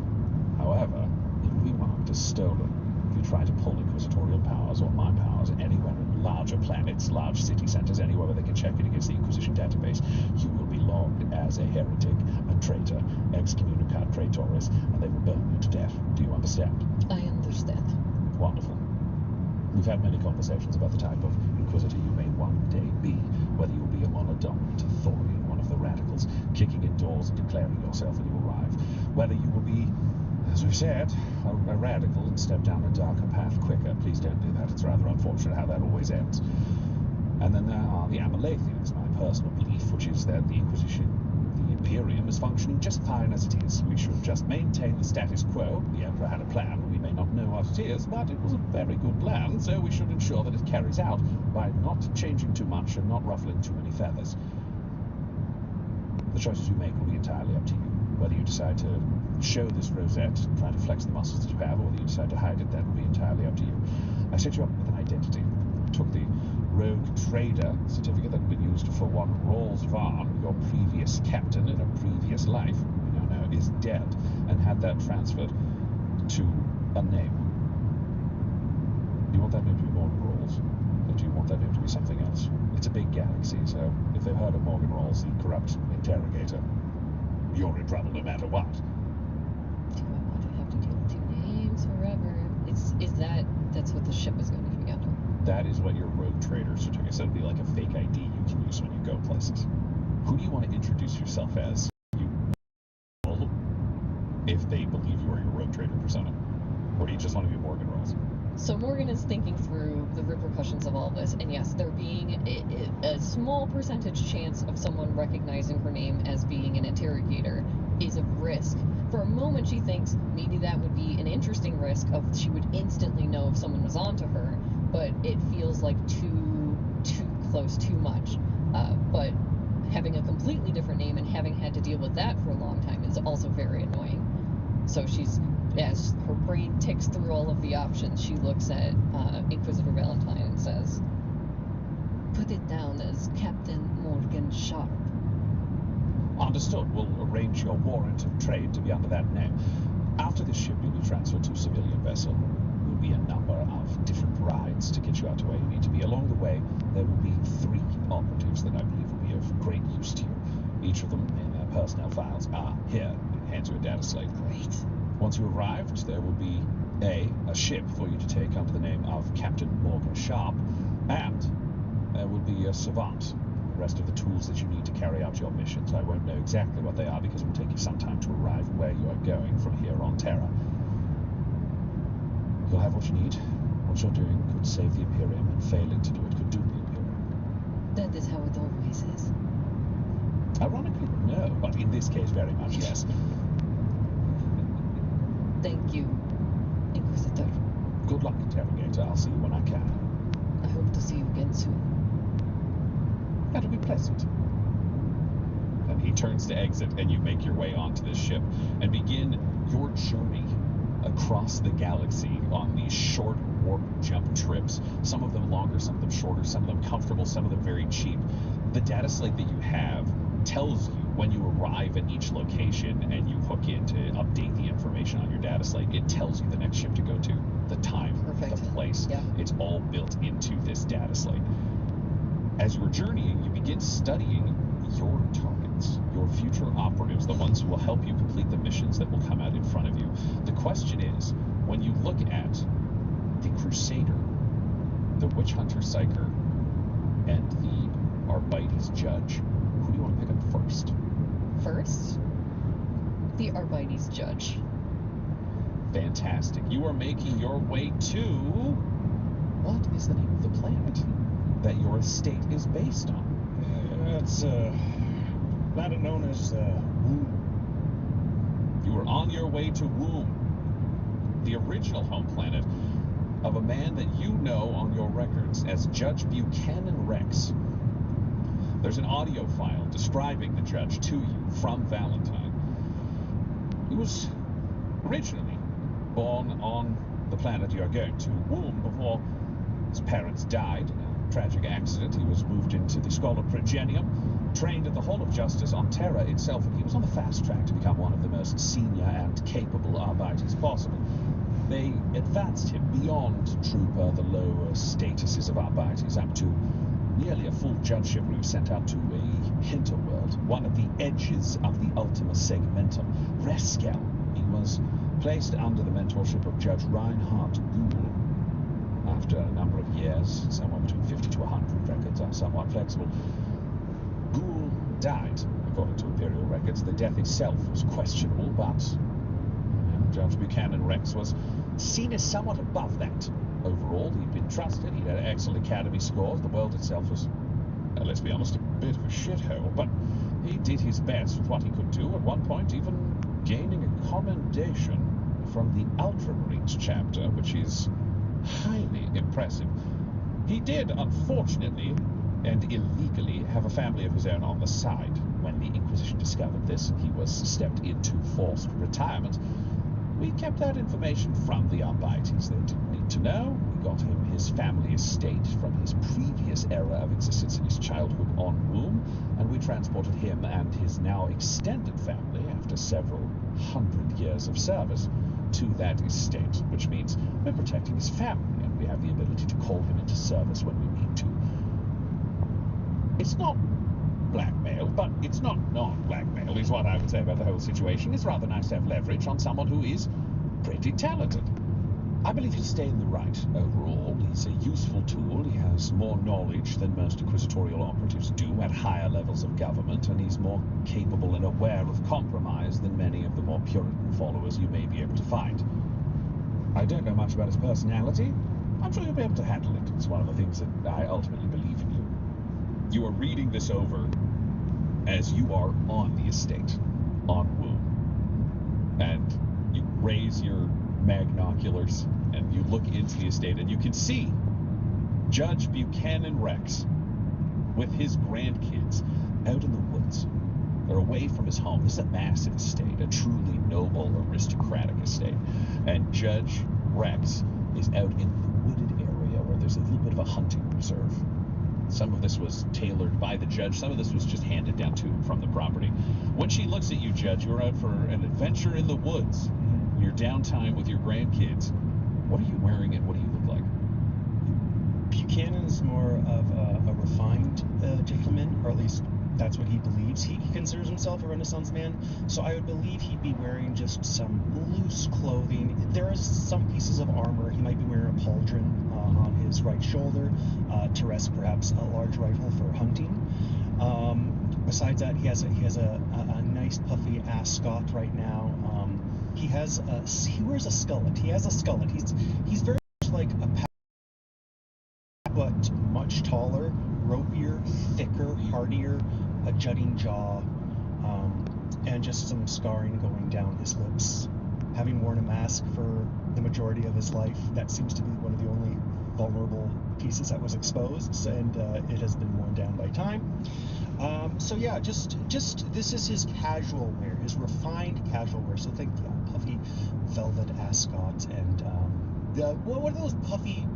S10: However, it will be marked as stolen. If you try to pull inquisitorial powers or my powers anywhere in larger planets, large city centers, anywhere where they can check it against the Inquisition database, you will be logged as a heretic, a traitor, excommunicat traitores, and they will burn you to death. Do you understand?
S8: I understand.
S10: Wonderful. We've had many conversations about the type of Inquisitor you may one day be, whether you'll be a monodominant, a Thorian, one of the radicals, kicking in doors and declaring yourself when you arrive, whether you will be, as we've said, a radical and step down a darker path quicker. Please don't do that. It's rather unfortunate how that always ends.
S9: And then there are the Amalathians, my personal belief, which is that the Inquisition, the Imperium, is functioning just fine as it is. We should just maintain the status quo. The Emperor had a plan. We may not know what it is, but it was a very good plan, so we should ensure that it carries out by not changing too much and not ruffling too many feathers. The choices you make will be entirely up to you. Whether you decide to show this rosette, try to flex the muscles that you have, or whether you decide to hide it, that will be entirely up to you. I set you up with an identity. Took the rogue trader certificate that had been used for one Rawls Varn, your previous captain in a previous life, who now is dead, and had that transferred to a name. Do you want that name to be Morgan Rawls? Or do you want that name to be something else? It's a big galaxy, so if they've heard of Morgan Rawls, the corrupt interrogator, you're in trouble no matter what.
S8: Do I want to have to deal with two names forever? That's what the ship is going to be under.
S9: That is what your rogue trader certificate said. It'd be like a fake ID you can use when you go places. Who do you want to introduce yourself as? You will, if they believe you are your rogue trader persona. Or do you just want to be Morgan Rawls?
S8: So Morgan is thinking through the repercussions of all this, and yes, there being a small percentage chance of someone recognizing her name as being an interrogator is a risk. For a moment, she thinks maybe that would be an interesting risk of she would instantly know if someone was onto her, but it feels like too close, too much. But having a completely different name and having had to deal with that for a long time is also very annoying. So as her brain ticks through all of the options, she looks at Inquisitor Valentine and says, "Put it down as Captain Morgan Sharp."
S9: Understood. We'll arrange your warrant of trade to be under that name. After this ship, you'll be transferred to a civilian vessel. There will be a number of different rides to get you out to where you need to be. Along the way, there will be 3 operatives that I believe will be of great use to you. Each of them in their personnel files are here. It hands you a data slate.
S8: Great.
S9: Once you arrived, there will be a ship for you to take under the name of Captain Morgan Sharp, and there will be a savant. The rest of the tools that you need to carry out your missions. I won't know exactly what they are because it will take you some time to arrive where you are going from here on Terra. You'll have what you need. What you're doing could save the Imperium, and failing to do it could doom the Imperium.
S8: That is how it always is.
S9: Ironically, no, but in this case, very much yes.
S8: Thank you, Inquisitor.
S9: Good luck, Interrogator. I'll see you when I can.
S8: I hope to see you again soon.
S9: That'll be pleasant. And he turns to exit, and you make your way onto this ship and begin your journey across the galaxy on these short warp jump trips. Some of them longer, some of them shorter, some of them comfortable, some of them very cheap. The data slate that you have tells you when you arrive at each location and you hook in to update the information on your data slate, it tells you the next ship to go to, the time,
S8: Perfect.
S9: the place.
S8: Yeah.
S9: It's all built into this data slate. As you're journeying, you begin studying your targets, your future operatives, the ones who will help you complete the missions that will come out in front of you. The question is, when you look at the Crusader, the Witch Hunter Psyker, and the Arbites Judge, who do you want to pick up first?
S8: First, the Arbites Judge.
S9: Fantastic. You are making your way to... What is the name of the planet that your estate is based on?
S3: It's a planet known as Womb.
S9: You are on your way to Womb, the original home planet of a man that you know on your records as Judge Buchanan Rex. There's an audio file describing the judge to you from Valentine. He was originally born on the planet you're going to, Womb, before his parents died in a tragic accident. He was moved into the Schola Progenium, trained at the Hall of Justice on Terra itself, and he was on the fast track to become one of the most senior and capable Arbites possible. They advanced him beyond Trooper, the lower statuses of Arbites, up to nearly a full judgeship where he was sent out to a hinterworld, one of the edges of the Ultima Segmentum, Reskel. He was placed under the mentorship of Judge Reinhard Ghoul. After a number of years, somewhere between 50 to 100, records are somewhat flexible, Ghoul died, according to Imperial records. The death itself was questionable, but him, Judge Buchanan Rex was seen as somewhat above that. Overall, he'd been trusted, he'd had excellent academy scores, the world itself was, let's be honest, a bit of a shithole, but he did his best with what he could do, at one point even gaining a commendation from the Ultramarines chapter, which is highly impressive. He did, unfortunately, and illegally, have a family of his own on the side. When the Inquisition discovered this, he was stepped into forced retirement. We kept that information from the Arbites. They didn't need to know. We got him his family estate from his previous era of existence in his childhood on Womb, and we transported him and his now extended family, after several hundred years of service, to that estate, which means we're protecting his family, and we have the ability to call him into service when we need to. It's not blackmail, but it's not non-blackmail, is what I would say about the whole situation. It's rather nice to have leverage on someone who is pretty talented. I believe he'll stay in the right overall. He's a useful tool. He has more knowledge than most inquisitorial operatives do at higher levels of government, and he's more capable and aware of compromise than many of the more Puritan followers you may be able to find. I don't know much about his personality. I'm sure he'll be able to handle it. It's one of the things that I ultimately believe in you. You are reading this over as you are on the estate, on Womb. And you raise your magnoculars and you look into the estate and you can see Judge Buchanan Rex with his grandkids out in the woods. They're away from his home. This is a massive estate, a truly noble, aristocratic estate. And Judge Rex is out in the wooded area where there's a little bit of a hunting reserve. Some of this was tailored by the judge. Some of this was just handed down to him from the property. When she looks at you, Judge, you're out for an adventure in the woods. Your downtime with your grandkids. What are you wearing and what do you look like?
S11: Buchanan is more of a refined gentleman, or at least that's what he believes. He considers himself a Renaissance man, so I would believe he'd be wearing just some loose clothing. There is some pieces of armor. He might be wearing a pauldron on his right shoulder to rest perhaps a large rifle for hunting. Besides that, he has a nice puffy ascot right now. He wears a skullet. He has a skullet. He's very much like a but much taller, ropier, thicker, hardier, a jutting jaw, and just some scarring going down his lips. Having worn a mask for the majority of his life, that seems to be one of the only vulnerable pieces that was exposed, and it has been worn down by time. So yeah, just this is his casual wear, his refined casual wear. So think puffy velvet ascot and what are those puffy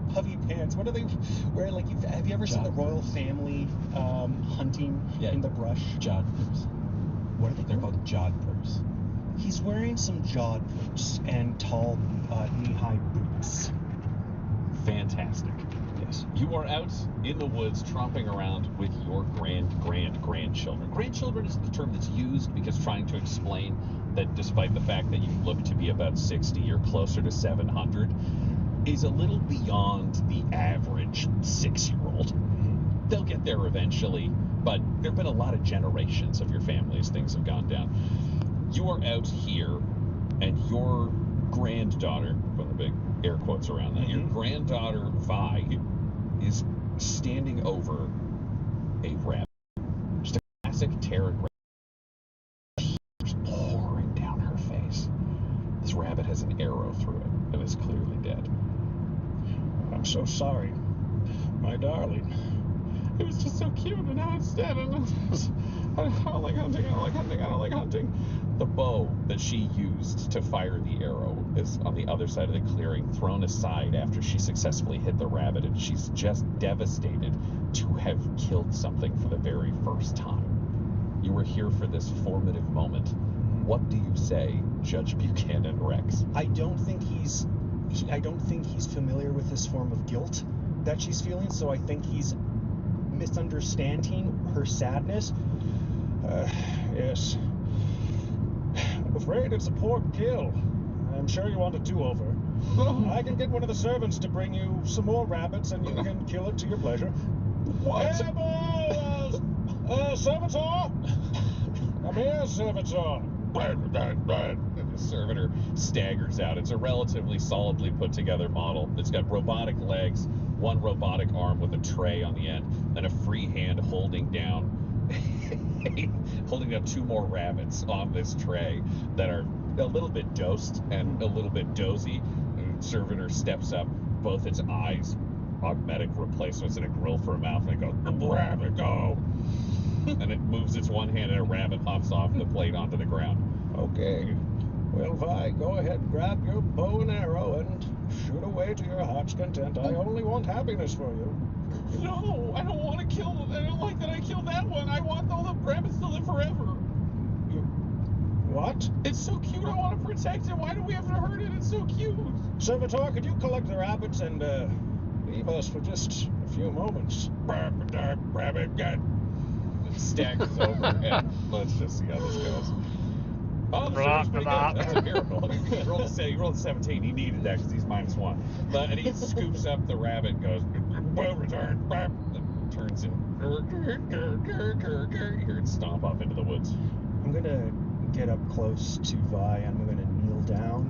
S11: pants? What are they wearing? Like, have you ever seen the royal family hunting in the brush?
S10: Jodhpurs.
S11: What are they?
S10: They're called jodhpurs.
S11: He's wearing some jodhpurs and tall knee-high boots.
S9: Fantastic.
S11: Yes.
S9: You are out in the woods tromping around with your grandchildren. Grandchildren is the term that's used because trying to explain that despite the fact that you look to be about 60, you're closer to 700, is a little beyond the average 6-year-old. They'll get there eventually, but there have been a lot of generations of your family as things have gone down. You are out here, and your granddaughter, put the big air quotes around that, your granddaughter Vi is standing over a rabbit. Just a classic Terran rabbit. Tears pouring down her face. This rabbit has an arrow through it and is clearly dead.
S11: I'm so sorry, my darling.
S9: It was just so cute, and now it's dead, and I don't like hunting. The bow that she used to fire the arrow is on the other side of the clearing, thrown aside after she successfully hit the rabbit, and she's just devastated to have killed something for the very first time. You were here for this formative moment. What do you say, Judge Buchanan Rex?
S11: I don't think he's familiar with this form of guilt that she's feeling, so I think he's misunderstanding her sadness. Yes. I'm afraid it's a pork kill. I'm sure you want a do-over. I can get one of the servants to bring you some more rabbits, and you can kill it to your pleasure.
S9: What?
S11: Servitor! Come here, Servitor.
S9: The servitor staggers out. It's a relatively solidly put together model. It's got robotic legs, one robotic arm with a tray on the end, and a free hand holding down two more rabbits on this tray that are a little bit dosed and a little bit dozy. The servitor steps up, both its eyes, augmetic replacements, and a grill for a mouth, and it goes, "Rabbit, go!" And it moves its one hand, and a rabbit hops off the plate onto the ground.
S10: Okay. Well, Vi, go ahead and grab your bow and arrow and shoot away to your heart's content. I only want happiness for you.
S9: No, I don't want to kill. I don't like that I killed that one. I want all the rabbits to live forever.
S10: What?
S9: It's so cute. I want to protect it. Why do we have to hurt it? It's so cute.
S10: Servitor, could you collect the rabbits and leave us for just a few moments?
S9: Rabbit, get. It staggers over, and let's just see how this goes. Oh, the server's pretty good. That's a miracle. He rolled a 17. He needed that because he's -1. And he scoops up the rabbit and goes, "Well returned." And turns and you hear it stomp off into the woods.
S11: I'm going to get up close to Vi and I'm going to kneel down.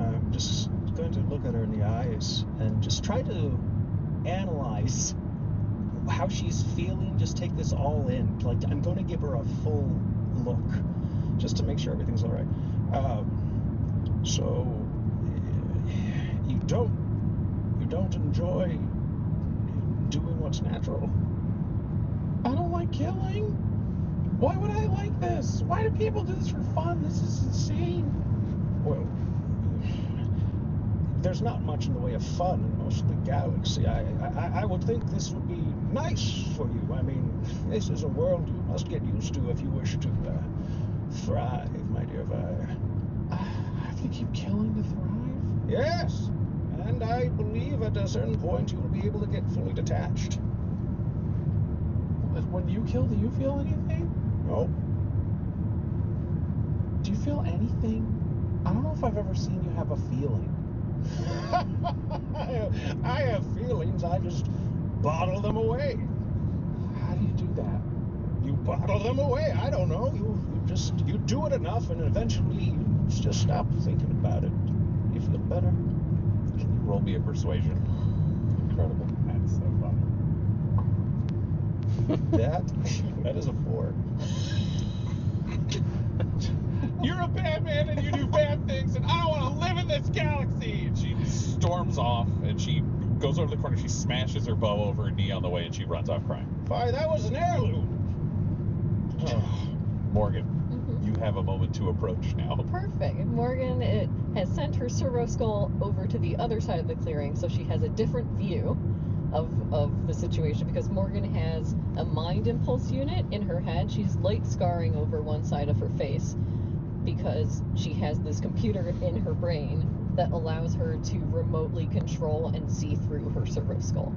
S11: I'm just going to look at her in the eyes and just try to analyze how she's feeling. Just take this all in. Like, I'm going to give her a full look just to make sure everything's all right. So you don't enjoy doing what's natural?
S9: I don't like killing. Why would I like this? Why do people do this for fun? This is insane.
S11: Well, there's not much in the way of fun in most of the galaxy. I would think this would be nice for you. I mean, this is a world you must get used to if you wish to thrive, my dear Vi.
S9: I have to keep killing to thrive?
S11: Yes, and I believe at a certain point you'll be able to get fully detached.
S9: When you kill, do you feel anything?
S11: No.
S9: Do you feel anything? I don't know if I've ever seen you have a feeling.
S11: I have feelings, I just bottle them away.
S9: How do you do that?
S11: You bottle them away. I don't know. You do it enough, and eventually you just stop thinking about it. You feel better.
S9: Can you roll me a persuasion? Incredible. That's so funny.
S11: That is a 4.
S9: You're a bad man and you do bad things, and I don't want to live in this galaxy. And she storms off, and she goes over the corner. She smashes her bow over her knee on the way, and she runs off crying.
S11: Why, that was an heirloom.
S9: Morgan, you have a moment to approach now.
S8: Perfect. Morgan has sent her servo skull over to the other side of the clearing, so she has a different view of the situation, because Morgan has a mind impulse unit in her head. She's light scarring over one side of her face because she has this computer in her brain that allows her to remotely control and see through her servo skull.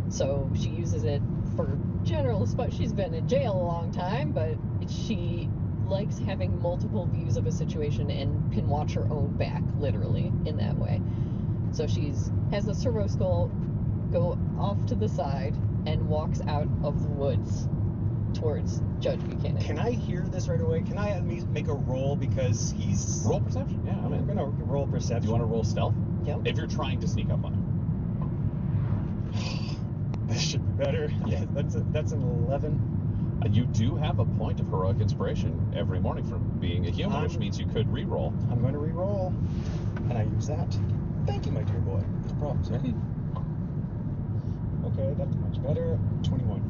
S8: So she uses it for general stuff. She's been in jail a long time, but she likes having multiple views of a situation and can watch her own back, literally, in that way. So has the servo skull go off to the side and walks out of the woods towards Judge Buchanan.
S11: Can I hear this right away? Can I at least make a roll, because he's...
S9: Roll perception, yeah.
S11: I'm going to roll perception.
S9: Do you want to roll stealth?
S8: Yep.
S9: If you're trying to sneak up on him.
S11: This should be better.
S9: Yeah.
S11: That's an 11.
S9: You do have a point of heroic inspiration every morning from being a human, which means you could re-roll.
S11: I'm going to re-roll, and I use that. Thank you, my dear boy.
S9: No problem, sir.
S11: Okay, that's much better. 21.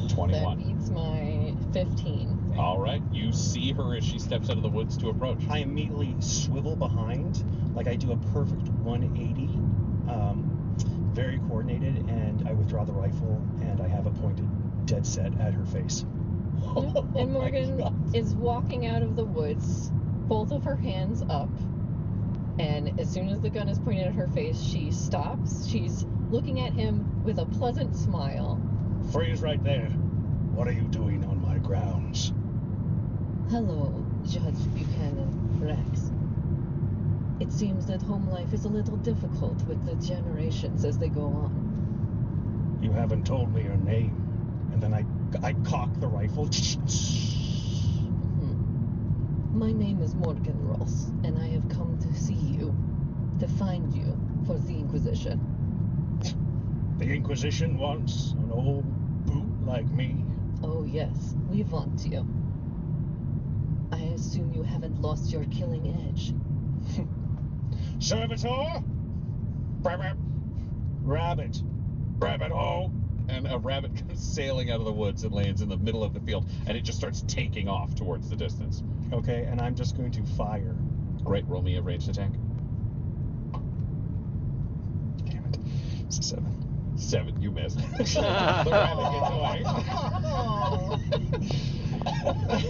S9: 21.
S8: That beats my 15.
S9: All right. You see her as she steps out of the woods to approach.
S11: I immediately swivel behind, like I do a perfect 180, very coordinated, and I withdraw the rifle, and I have a pointed dead set at her face.
S8: And Morgan is walking out of the woods, both of her hands up, and as soon as the gun is pointed at her face, she stops. She's looking at him with a pleasant smile.
S11: Freeze right there. What are you doing on my grounds?
S8: Hello, Judge Buchanan, Rex. It seems that home life is a little difficult with the generations as they go on.
S11: You haven't told me your name. And then I cock the rifle.
S8: My name is Morgan Ross, and I have come to see you, to find you for the Inquisition.
S10: The Inquisition wants an old boot like me.
S8: Oh yes, we want you. I assume you haven't lost your killing edge.
S10: Servitor? Rabbit. Rabbit, oh!
S9: And a rabbit comes sailing out of the woods and lands in the middle of the field, and it just starts taking off towards the distance.
S11: Okay, and I'm just going to fire.
S9: Great, roll me a ranged attack.
S11: Damn it. It's a 7.
S9: 7, you missed. The rabbit gets away.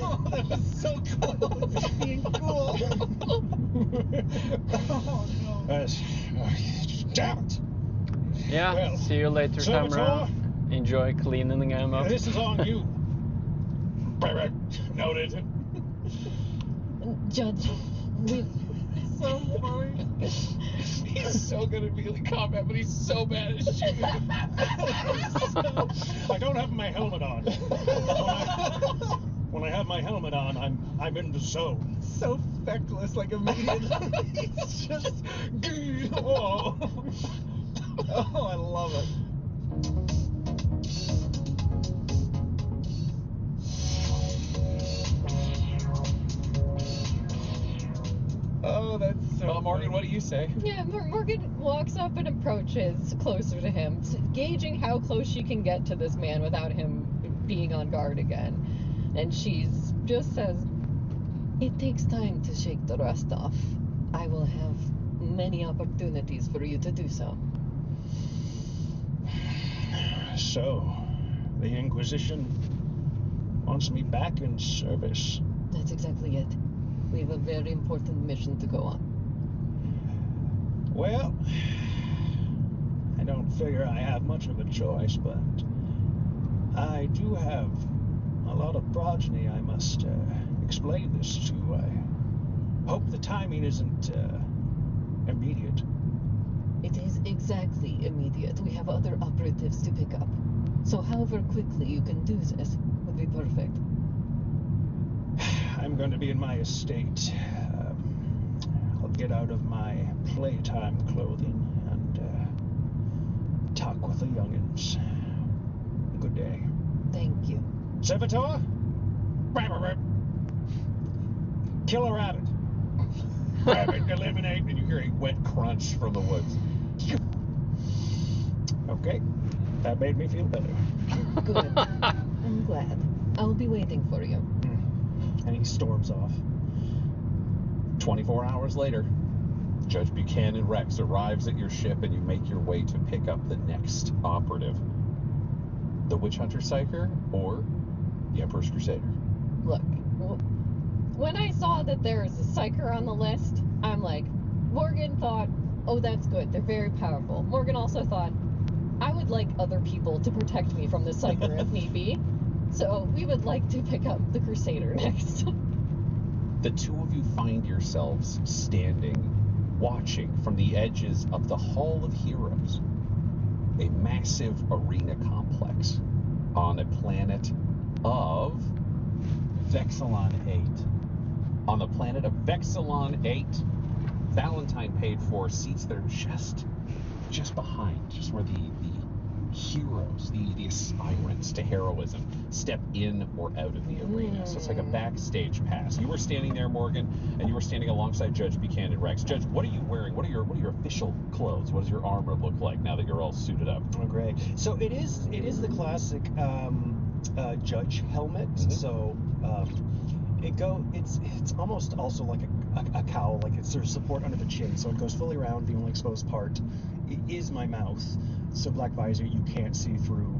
S11: Oh, that was so close. Being cool. Oh, no.
S10: Damn it.
S6: Yeah,
S10: Well,
S6: see you later,
S10: Servitor,
S6: Tamara. Enjoy cleaning the game up.
S10: This is on you. Noted.
S8: Judge, we...
S5: So bored.
S9: He's so good at melee combat, but he's so bad at shooting.
S10: I don't have my helmet on. When I have my helmet on, I'm in the zone.
S11: So feckless, like immediately. It's just. Oh. Oh, I love it. Oh, that's so.
S9: Well, Morgan,
S11: funny.
S9: what do you say?
S8: Yeah, Morgan walks up and approaches closer to him, gauging how close she can get to this man without him being on guard again. And she's just says, "It takes time to shake the rust off. I will have many opportunities for you to do so."
S10: So, the Inquisition wants me back in service.
S8: That's exactly it. We have a very important mission to go on.
S10: Well, I don't figure I have much of a choice, but I do have a lot of progeny I must explain this to. I hope the timing isn't immediate.
S8: It is exactly immediate. We have other operatives to pick up. So however quickly you can do this would be perfect.
S10: I'm going to be in my estate. I'll get out of my playtime clothing and talk with the youngins. Good day.
S8: Thank you.
S10: Servitor? Kill a rabbit. Rabbit eliminate.
S9: And you hear a wet crunch from the woods.
S10: Okay, that made me feel better.
S8: Good. I'm glad. I'll be waiting for you.
S11: And he storms off.
S9: 24 hours later, Judge Buchanan Rex arrives at your ship, and you make your way to pick up the next operative. The Witch Hunter Psyker or the Emperor's Crusader?
S8: Look, when I saw that there is a Psyker on the list, I'm like, Morgan thought, oh, that's good. They're very powerful. Morgan also thought, I would like other people to protect me from the Psyker if need be. So we would like to pick up the Crusader next.
S9: The two of you find yourselves standing, watching from the edges of the Hall of Heroes, a massive arena complex on a planet of
S11: Vexilon 8.
S9: On the planet of Vexilon 8, Valentine paid for seats that are just behind, just where the heroes, the aspirants to heroism step in or out of the arena. So it's like a backstage pass. You were standing there, Morgan, and you were standing alongside Judge Buchanan Rex. Judge, what are you wearing? What are your official clothes? What does your armor look like now that you're all suited up?
S11: Oh, great. So it is the classic judge helmet.
S9: Mhm.
S11: So it's almost also like a cowl, like it's there's support under the chin, so it goes fully around. The only exposed part is my mouth. So black visor, you can't see through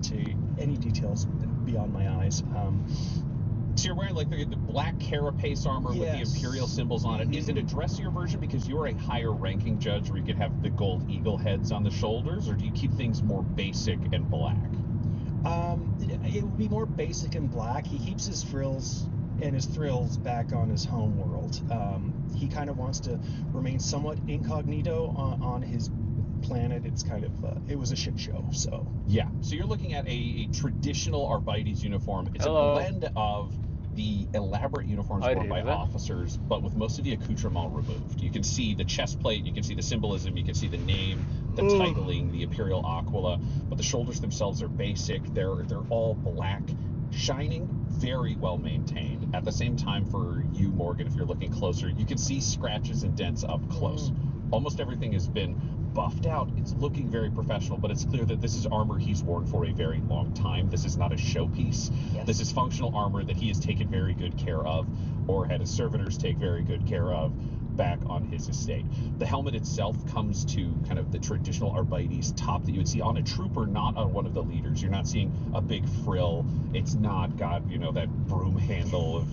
S11: to any details beyond my eyes.
S9: So you're wearing like the black carapace armor with the
S11: Yes.
S9: Imperial symbols on it. Is it a dressier version because you're a higher ranking judge where you could have the gold eagle heads on the shoulders, or do you keep things more basic and black?
S11: It would be more basic and black. He keeps his frills and his thrills back on his home world. He kind of wants to remain somewhat incognito on his planet. It's kind of it was a shit show, so
S9: Yeah. So you're looking at a traditional Arbites uniform. It's
S6: Hello.
S9: a blend of the elaborate uniforms
S6: I
S9: worn by
S6: did that.
S9: officers, but with most of the accoutrement removed. You can see the chest plate, you can see the symbolism, you can see the name, the titling, the Imperial Aquila, but the shoulders themselves are basic. They're all black, shining, very well maintained. At the same time, for you, Morgan, if you're looking closer, you can see scratches and dents up close. Almost everything has been buffed out. It's looking very professional, but it's clear that this is armor he's worn for a very long time. This is not a showpiece.
S11: Yes.
S9: This is functional armor that he has taken very good care of, or had his servitors take very good care of back on his estate. The helmet itself comes to kind of the traditional Arbites top that you would see on a trooper, not on one of the leaders. You're not seeing a big frill. It's not got, that broom handle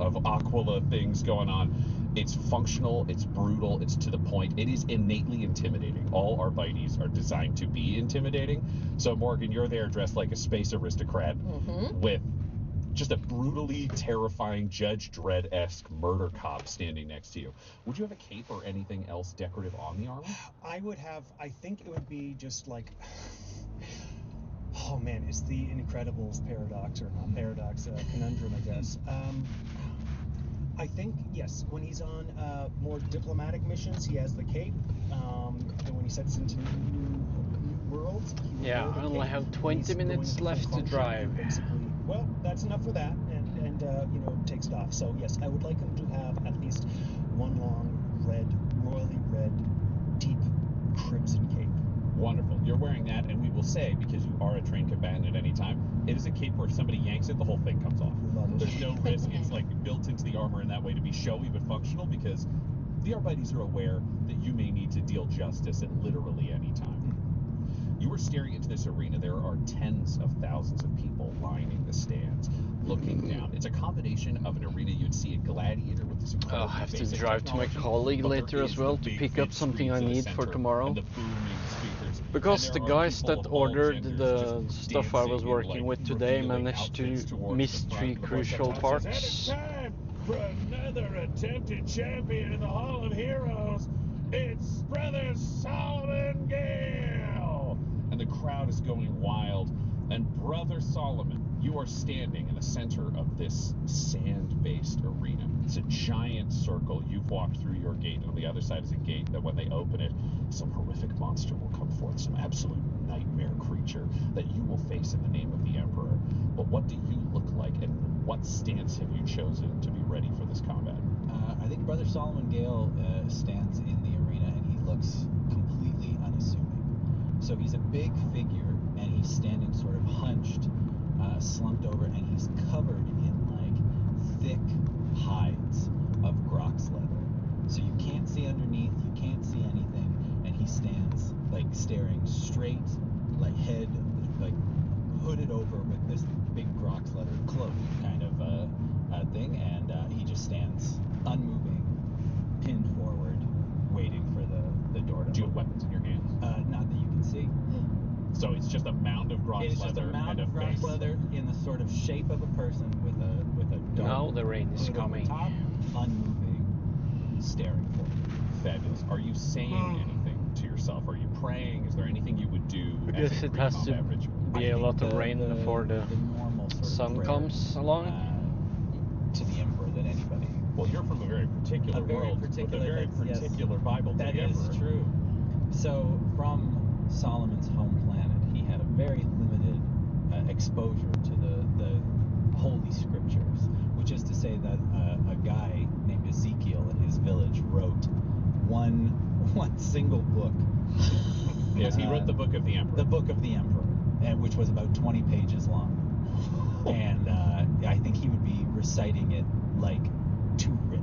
S9: of Aquila things going on. It's functional, it's brutal, it's to the point. It is innately intimidating. All Arbites are designed to be intimidating. So Morgan, you're there dressed like a space aristocrat with just a brutally terrifying Judge Dredd-esque murder cop standing next to you. Would you have a cape or anything else decorative on the armor?
S11: I think it would be just like, oh man, it's the Incredibles paradox, or not paradox, conundrum, I guess. I think, yes, when he's on more diplomatic missions, he has the cape. And when he sets into new worlds, he
S6: Yeah,
S11: will wear
S6: I
S11: the
S6: only
S11: cape.
S6: have
S11: When
S6: 20
S11: he's going
S6: minutes
S11: into
S6: left to
S11: function, he
S6: drive.
S11: Basically, well, that's enough for that, and takes it off. So yes, I would like him to have at least one long royally red, deep crimson cape.
S9: Wonderful. You're wearing that, and we will say, because you are a trained combatant at any time, it is a cape where if somebody yanks it, the whole thing comes off.
S11: Love it.
S9: There's no risk. It's like built into the armor in that way to be showy but functional, because the Arbites are aware that you may need to deal justice at literally any time. You are staring into this arena. There are tens of thousands of people lining the stands, looking down. It's a combination of an arena you'd see at Gladiator with this incredible
S6: I have to
S9: basic
S6: drive to my
S9: technology,
S6: colleague
S9: but there
S6: later as
S9: is
S6: well
S9: the
S6: to
S9: big
S6: pick up
S9: big
S6: something I
S9: screens in the
S6: need for
S9: center
S6: tomorrow.
S9: and the booming speakers.
S6: Because
S9: And
S6: the
S9: there are
S6: guys
S9: people
S6: that
S9: of all
S6: ordered
S9: genders
S6: the
S9: just
S6: stuff I was
S9: dancing and,
S6: working with today
S9: revealing
S6: managed to
S9: outfits towards
S6: miss
S9: the front.
S6: three
S9: The voice
S6: crucial
S9: up top
S6: parts.
S9: says, "And it's time for another attempted champion in the Hall of Heroes. It's Brother Solomon Gale!" And the crowd is going wild. And Brother Solomon, you are standing in the center of this sand-based arena. It's a giant circle. You've walked through your gate, and on the other side is a gate that when they open it, some horrific monster will come forth, some absolute nightmare creature that you will face in the name of the Emperor. But what do you look like, and what stance have you chosen to be ready for this combat?
S3: I think Brother Solomon Gale stands in the arena and he looks completely unassuming. So he's a big figure and he's standing sort of hunched, slumped over, and he's covered in like thick hides of Grox leather. So you can't see underneath, you can't see anything, and he stands like staring straight, like head, like hooded over with this big Grox leather cloak kind of thing, and he just stands unmoving, pinned forward, waiting for the door to
S9: Do you have
S3: open.
S9: weapons in your hands?
S3: Not that you can see.
S9: So it's just a mound of Grox
S3: It is just a
S9: leather
S3: mound
S9: and a
S3: of Grox
S9: face.
S3: leather in the sort of shape of a person with a dark
S6: Now the rain is
S3: hood over
S6: coming.
S3: top, unmoving, staring forward.
S9: Fabulous. Are you saying anything to yourself? Are you praying? Is there anything you would do
S6: I
S9: as
S6: guess
S9: a
S6: it has to
S9: pre-combat ritual?
S6: be a lot of rain before the
S3: normal sort of
S6: sun
S3: prayer,
S6: comes along.
S3: To the Emperor that anybody.
S9: Well, you're from a very particular
S3: A very
S9: world
S3: particular-
S9: with a very
S3: that's- yes.
S9: particular Bible to
S3: That
S9: the
S3: is
S9: Emperor.
S3: true. So, from Solomon's home planet, he had a very limited exposure to the Holy Scriptures, which is to say that a guy named Ezekiel in his village wrote one single book.
S9: Yes, he wrote the Book of the Emperor.
S3: The Book of the Emperor, and which was about 20 pages long. And I think he would be reciting it like to writ.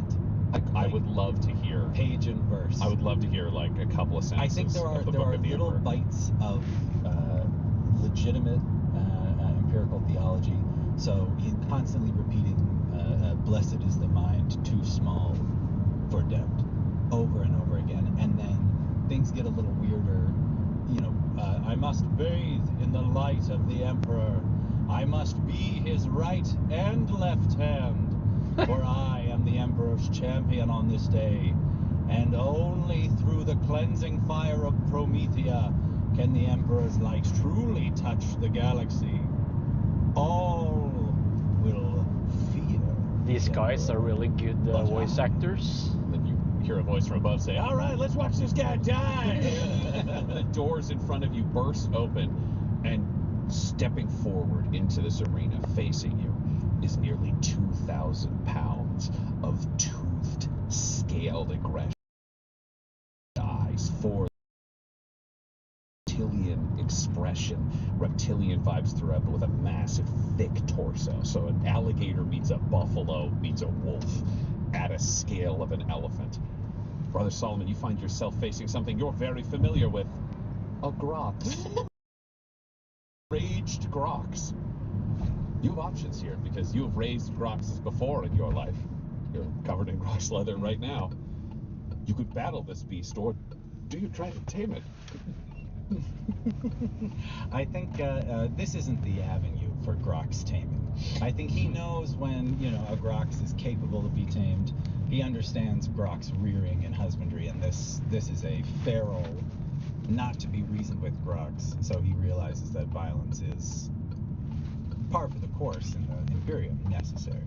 S9: I would love to hear.
S3: Page and verse.
S9: I would love to hear like a couple of
S3: I
S9: sentences
S3: think there
S9: of the
S3: are
S9: Book of the
S3: little
S9: Emperor.
S3: bites of legitimate empirical theology. So he's constantly repeating, "Blessed is the mind too small for doubt," over and over again, and then things get a little weirder. I must bathe in the light of the Emperor. I must be his right and left hand, for I am the Emperor's champion on this day, and only through the cleansing fire of Promethea can the Emperor's light truly touch the galaxy. All will fear
S6: These guys are really good voice actors.
S9: Then you hear a voice from above say, "All right, let's watch this guy die." The doors in front of you burst open, and stepping forward into this arena facing you is nearly 2,000 pounds of toothed, scaled aggression. Eyes for reptilian expression, reptilian vibes throughout, but with a massive, thick torso. So an alligator meets a buffalo meets a wolf at a scale of an elephant. Brother Solomon, you find yourself facing something you're very familiar with. A Grox. Raged Grox. You have options here because you have raised Groxes before in your life. You're covered in Grox leather right now. You could battle this beast, or do you try to tame it?
S3: I think this isn't the avenue for Grox taming. I think he knows when, you know, a Grox is capable to be tamed. He understands Grox rearing and husbandry, and this is a feral, not to be reasoned with Grox. So he realizes that violence is par for the course in the Imperium, necessary.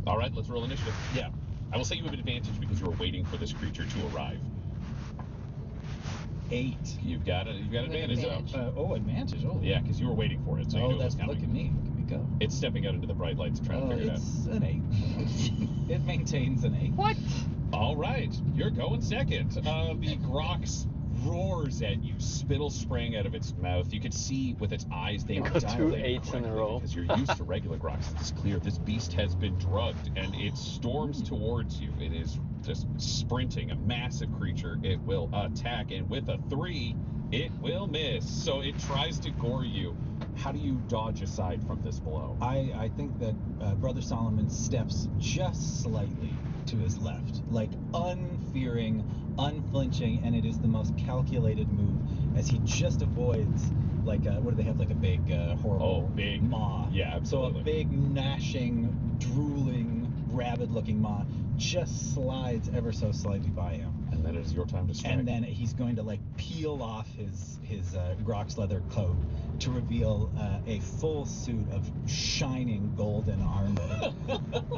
S9: All right, let's roll initiative.
S3: Yeah.
S9: I will say you have an advantage because you were waiting for this creature to arrive.
S3: 8.
S9: You've got advantage though.
S3: Advantage. Oh,
S9: Yeah, because you were waiting for it, so you knew it was
S3: that's
S9: coming.
S3: look at me. Look at me go.
S9: It's stepping out into the bright lights, trying to figure it out.
S3: It's an 8. It maintains an 8.
S6: What?
S9: All right, you're going second. The Grox roars at you, spittle spraying out of its mouth. You can see with its eyes they
S6: You
S9: are
S6: got 2
S9: dilated
S6: 8s in a
S9: correctly
S6: row.
S9: because you're used to regular Grox. It's clear this beast has been drugged and it storms towards you. It is just sprinting, a massive creature. It will attack, and with a 3, it will miss. So it tries to gore you. How do you dodge aside from this blow?
S3: I think that Brother Solomon steps just slightly to his left, like unfearing, unflinching, and it is the most calculated move as he just avoids, like, what do they have, like a big, horrible
S9: big
S3: maw.
S9: Yeah, absolutely.
S3: So a big, gnashing, drooling, rabid-looking maw just slides ever so slightly by him.
S9: And then it is your time to strike.
S3: And then he's going to, like, peel off his Grox leather coat to reveal a full suit of shining golden armor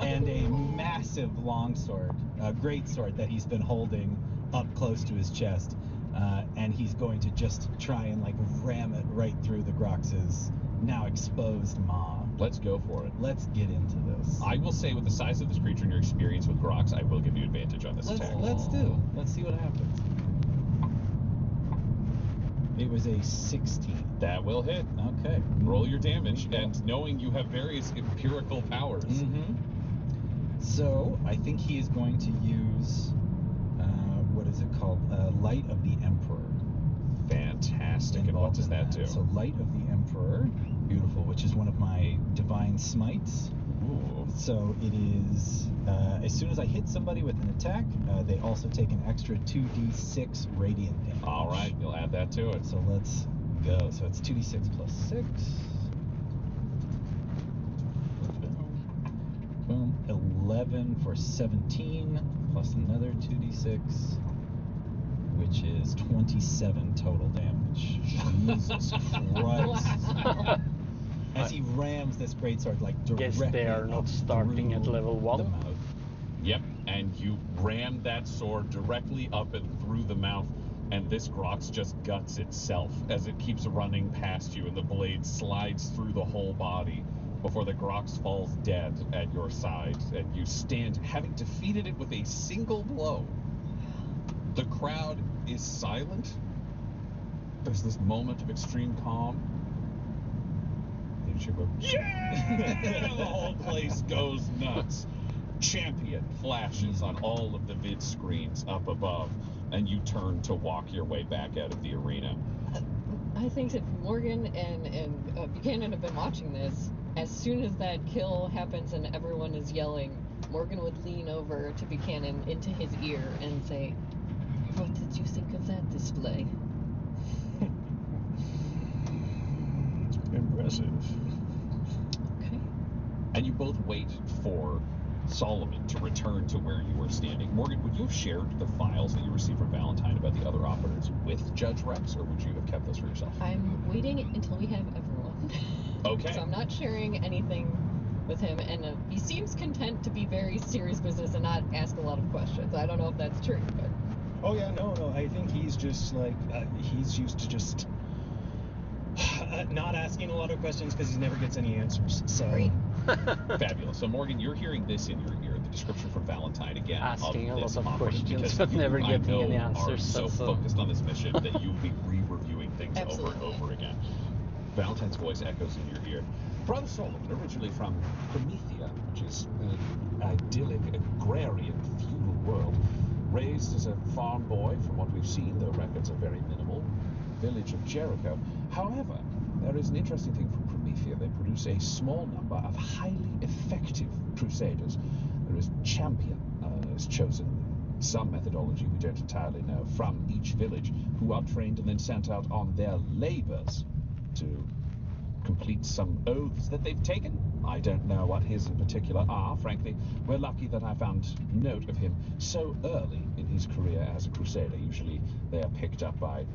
S3: and a massive longsword, a great sword that he's been holding up close to his chest. And he's going to just try and, like, ram it right through the Grox's now exposed maw.
S9: Let's go for it.
S3: Let's get into this.
S9: I will say, with the size of this creature and your experience with Grox, I will give you advantage on this attack.
S3: Let's see what happens. It was a 16.
S9: That will hit.
S3: Okay.
S9: Roll your damage, and knowing you have various empirical powers.
S3: Mm-hmm. So I think he is going to use what is it called? Light of the Emperor.
S9: Fantastic. And what does that do?
S3: So Light of the Emperor, beautiful, which is one of my divine smites.
S9: Ooh.
S3: So it is, as soon as I hit somebody with an attack, they also take an extra 2d6 radiant damage.
S9: All right, you'll add that to it.
S3: So let's go. So it's 2d6 plus 6. Boom. 11 for 17, plus another 2d6, which is 27 total damage. Jesus Christ. As he rams this greatsword, like,
S6: Guess
S3: directly
S6: they are not
S3: up
S6: starting at
S3: through
S6: level 1.
S3: the mouth.
S9: Yep, and you ram that sword directly up and through the mouth, and this Grox just guts itself as it keeps running past you, and the blade slides through the whole body before the Grox falls dead at your side, and you stand, having defeated it with a single blow. The crowd is silent. There's this moment of extreme calm. And you go, yeah! The whole place goes nuts. Champion flashes on all of the vid screens up above, and you turn to walk your way back out of the arena.
S8: I think if Morgan and Buchanan have been watching this, as soon as that kill happens and everyone is yelling, Morgan would lean over to Buchanan into his ear and say, "What did you think of that display?"
S9: Impressive.
S8: Okay.
S9: And you both wait for Solomon to return to where you were standing. Morgan, would you have shared the files that you received from Valentine about the other operators with Judge Rex, or would you have kept those for yourself?
S8: I'm waiting until we have everyone.
S9: Okay.
S8: So I'm not sharing anything with him, and he seems content to be very serious business and not ask a lot of questions. I don't know if that's true, but
S11: Oh yeah, no. I think he's just like he's used to just not asking a lot of questions because he never gets any answers. So
S8: Great.
S9: Fabulous. So Morgan, you're hearing this in your ear, the description from Valentine again.
S6: Asking
S9: of
S6: a
S9: this
S6: lot of
S9: operand,
S6: questions,
S9: because
S6: but
S9: you,
S6: never
S9: I
S6: getting
S9: know,
S6: any
S9: are
S6: answers,
S9: so
S6: so-
S9: focused on this mission that you'll be re-reviewing things over and
S8: Absolutely.
S9: over again. Valentine's voice echoes in your ear. Brother Solomon, originally from Promethea, which is an idyllic, agrarian, feudal world, raised as a farm boy, from what we've seen, though records are very minimal, village of Jericho. However, there is an interesting thing from Promethea. They produce a small number of highly effective crusaders. There is champion is chosen. Some methodology we don't entirely know from each village, who are trained and then sent out on their labors to complete some oaths that they've taken. I don't know what his in particular are, frankly. We're lucky that I found note of him so early in his career as a crusader. Usually they are picked up by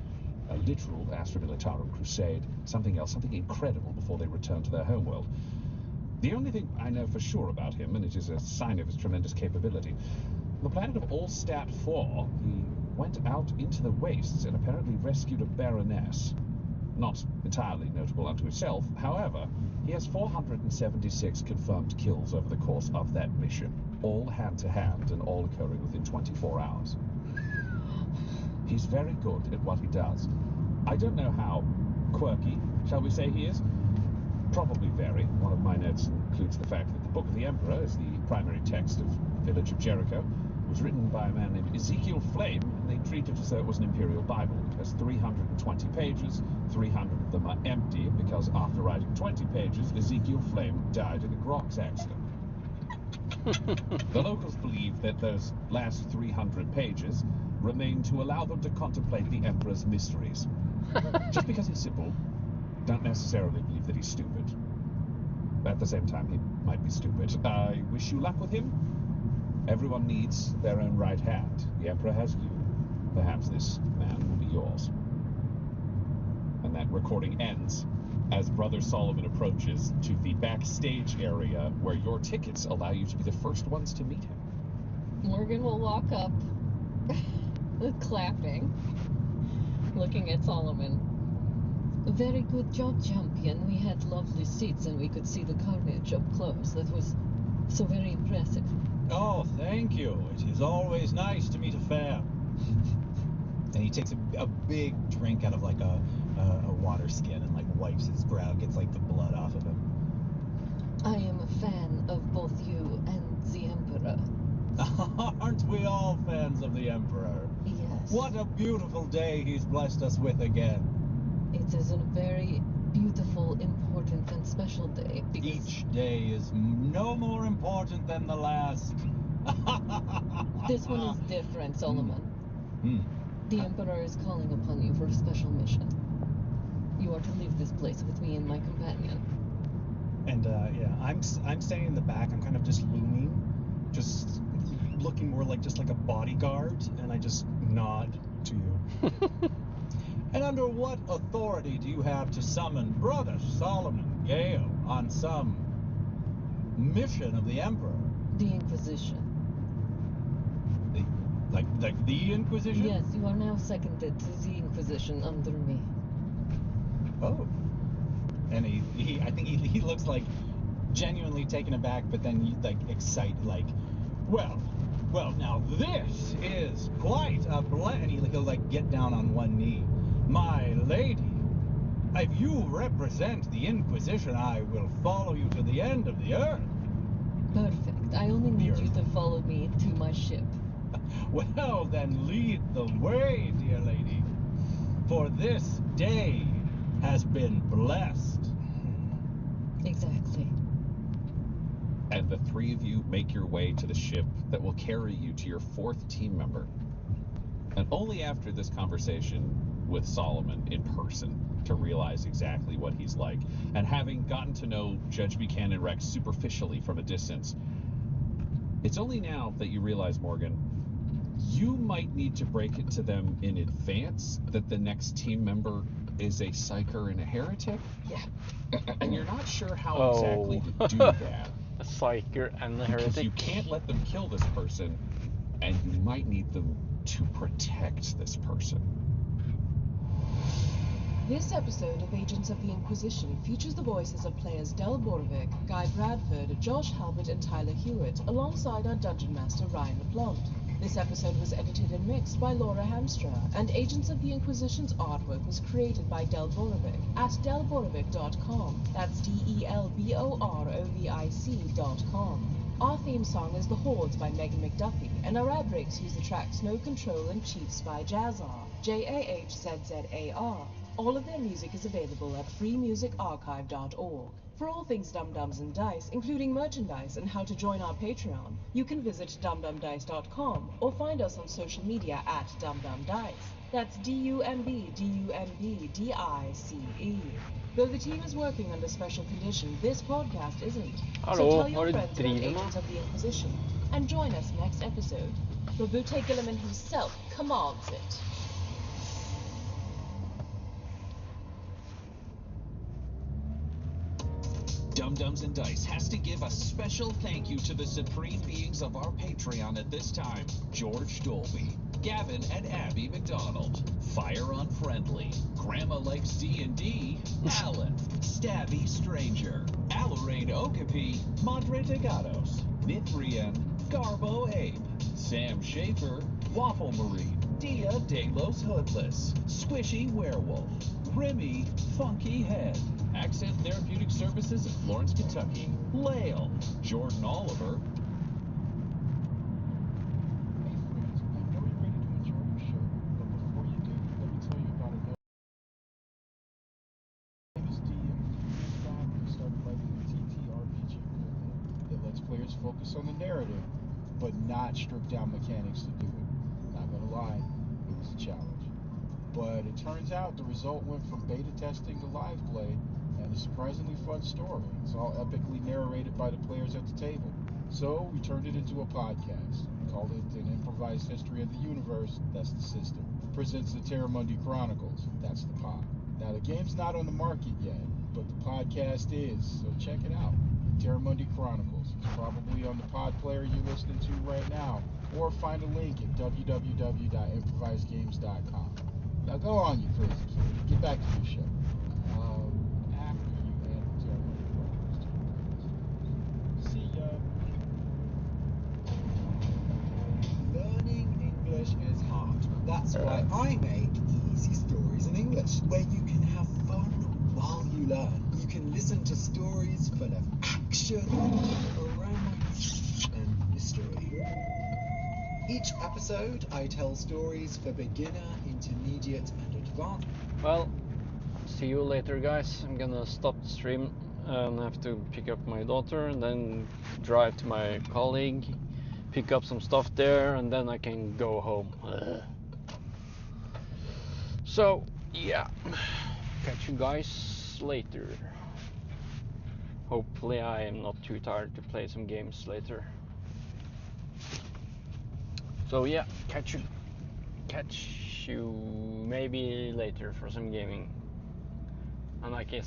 S9: a literal Astra Militarum crusade, something else, something incredible before they return to their homeworld. The only thing I know for sure about him, and it is a sign of his tremendous capability, on the planet of Allstat 4, he went out into the wastes and apparently rescued a baroness. Not entirely notable unto himself, however, he has 476 confirmed kills over the course of that mission, all hand-to-hand and all occurring within 24 hours. He's very good at what he does. I don't know how quirky, shall we say, he is. Probably very. One of my notes includes the fact that the Book of the Emperor is the primary text of Village of Jericho. It was written by a man named Ezekiel Flame, and they treat it as though it was an imperial Bible. It has 320 pages, 300 of them are empty, because after writing 20 pages, Ezekiel Flame died in a Grox accident. The locals believe that those last 300 pages remain to allow them to contemplate the Emperor's mysteries. Just because he's simple, don't necessarily believe that he's stupid. At the same time, he might be stupid. I wish you luck with him. Everyone needs their own right hand. The Emperor has you. Perhaps this man will be yours. And that recording ends as Brother Solomon approaches to the backstage area where your tickets allow you to be the first ones to meet him.
S8: Morgan will walk up, clapping, looking at Solomon. Very good job, champion. We had lovely seats and we could see the carnage up close. That was so very impressive.
S3: Oh, thank you. It is always nice to meet a fan. And he takes a big drink out of like a water skin and like wipes his brow, gets like the blood off of him.
S8: I am a fan of both you and the Emperor.
S3: Aren't we all fans of the Emperor?
S8: Yes.
S3: What a beautiful day he's blessed us with again.
S8: It is a very beautiful, important, and special day. Because
S3: Each day is no more important than the last.
S8: this one is different, Solomon.
S3: Hmm.
S8: The Emperor is calling upon you for a special mission. You are to leave this place with me and my companion.
S11: And yeah, I'm standing in the back. I'm kind of just looming, just looking more like just like a bodyguard, and I just nod to you.
S3: And under what authority do you have to summon Brother Solomon Gale on some mission of the Emperor?
S8: The Inquisition.
S3: Like the Inquisition?
S8: Yes, you are now seconded to the Inquisition under me.
S3: Oh. And he I think he looks like genuinely taken aback, but then like excited, like, well, now this is quite a and he'll like get down on one knee. My lady, if you represent the Inquisition, I will follow you to the end of the earth.
S8: Perfect. I only need you to follow me to my ship.
S3: Well, then lead the way, dear lady, for this day has been blessed.
S8: Exactly.
S9: And the three of you make your way to the ship that will carry you to your fourth team member. And only after this conversation with Solomon in person to realize exactly what he's like, and having gotten to know Judge Buchanan Rex superficially from a distance, it's only now that you realize, Morgan, you might need to break it to them in advance that the next team member is a psyker and a heretic.
S10: Yeah.
S9: And you're not sure how
S6: Oh.
S9: exactly to do that.
S6: A psyker and a
S9: Because
S6: heretic.
S9: you can't let them kill this person, and you might need them to protect this person.
S12: This episode of Agents of the Inquisition features the voices of players Del Borovic, Guy Bradford, Josh Halbert, and Tyler Hewitt, alongside our Dungeon Master Ryan LaPlante. This episode was edited and mixed by Laura Hamstra, and Agents of the Inquisition's artwork was created by Del Borovic at delborovic.com. That's DELBOROVIC.com. Our theme song is The Hordes by Megan McDuffie, and our ad breaks use the tracks No Control and Chiefs by Jazzar, JAHZZAR. All of their music is available at freemusicarchive.org. For all things Dum Dums and Dice, including merchandise and how to join our Patreon, you can visit dumdumdice.com or find us on social media at dumdumdice. That's DUMBDUMBDICE. Though the team is working under special condition, this podcast isn't.
S6: Hallå,
S12: so tell
S6: har
S12: your
S6: du
S12: friends about
S6: driver med?
S12: Agents of the Inquisition and join us next episode. Robute Gilliman himself commands it.
S13: Dum Dums and Dice has to give a special thank you to the supreme beings of our Patreon at this time: George Dolby, Gavin and Abby McDonald, Fire Unfriendly, Grandma Likes D&D, Alan, Stabby Stranger, Alarain Okapi, Madre de Gatos, Mithrian, Garbo Abe, Sam Schaefer, Waffle Marine, Dia de los Hoodless, Squishy Werewolf, Remy Funky Head, Accent Therapeutic Services in Florence, Kentucky, Lale, Jordan Oliver.
S7: Hey friends, I know you're ready to enjoy your show, but before you do, let me tell you about another. My name is D, and a few years back I started writing a TTRPG rulebook that lets players focus on the narrative, but not strip down mechanics to do it. Not gonna lie, it was a challenge. But it turns out the result went from beta testing to live play, and a surprisingly fun story. It's all epically narrated by the players at the table. So we turned it into a podcast. We called it An Improvised History of the Universe, that's the system. Presents the Terramundi Chronicles, that's the pod. Now the game's not on the market yet, but the podcast is, so check it out. Terramundi Chronicles. It's probably on the pod player you're listening to right now, or find a link at www.improvisedgames.com. Now go on, you crazy kid. Get back to your show. After you add Terramundi Chronicles to your playlist. See ya.
S14: Learning English is hard. That's why I make Easy Stories in English, where you can have fun while you learn. You can listen to stories full of action, romance, and mystery. Each episode, I tell stories for beginner, intermediate, and advanced.
S6: Well, see you later, guys. I'm gonna stop the stream and have to pick up my daughter and then drive to my colleague, pick up some stuff there, and then I can go home. So, yeah, catch you guys later. Hopefully I am not too tired to play some games later. So yeah, catch you maybe later for some gaming. And I guess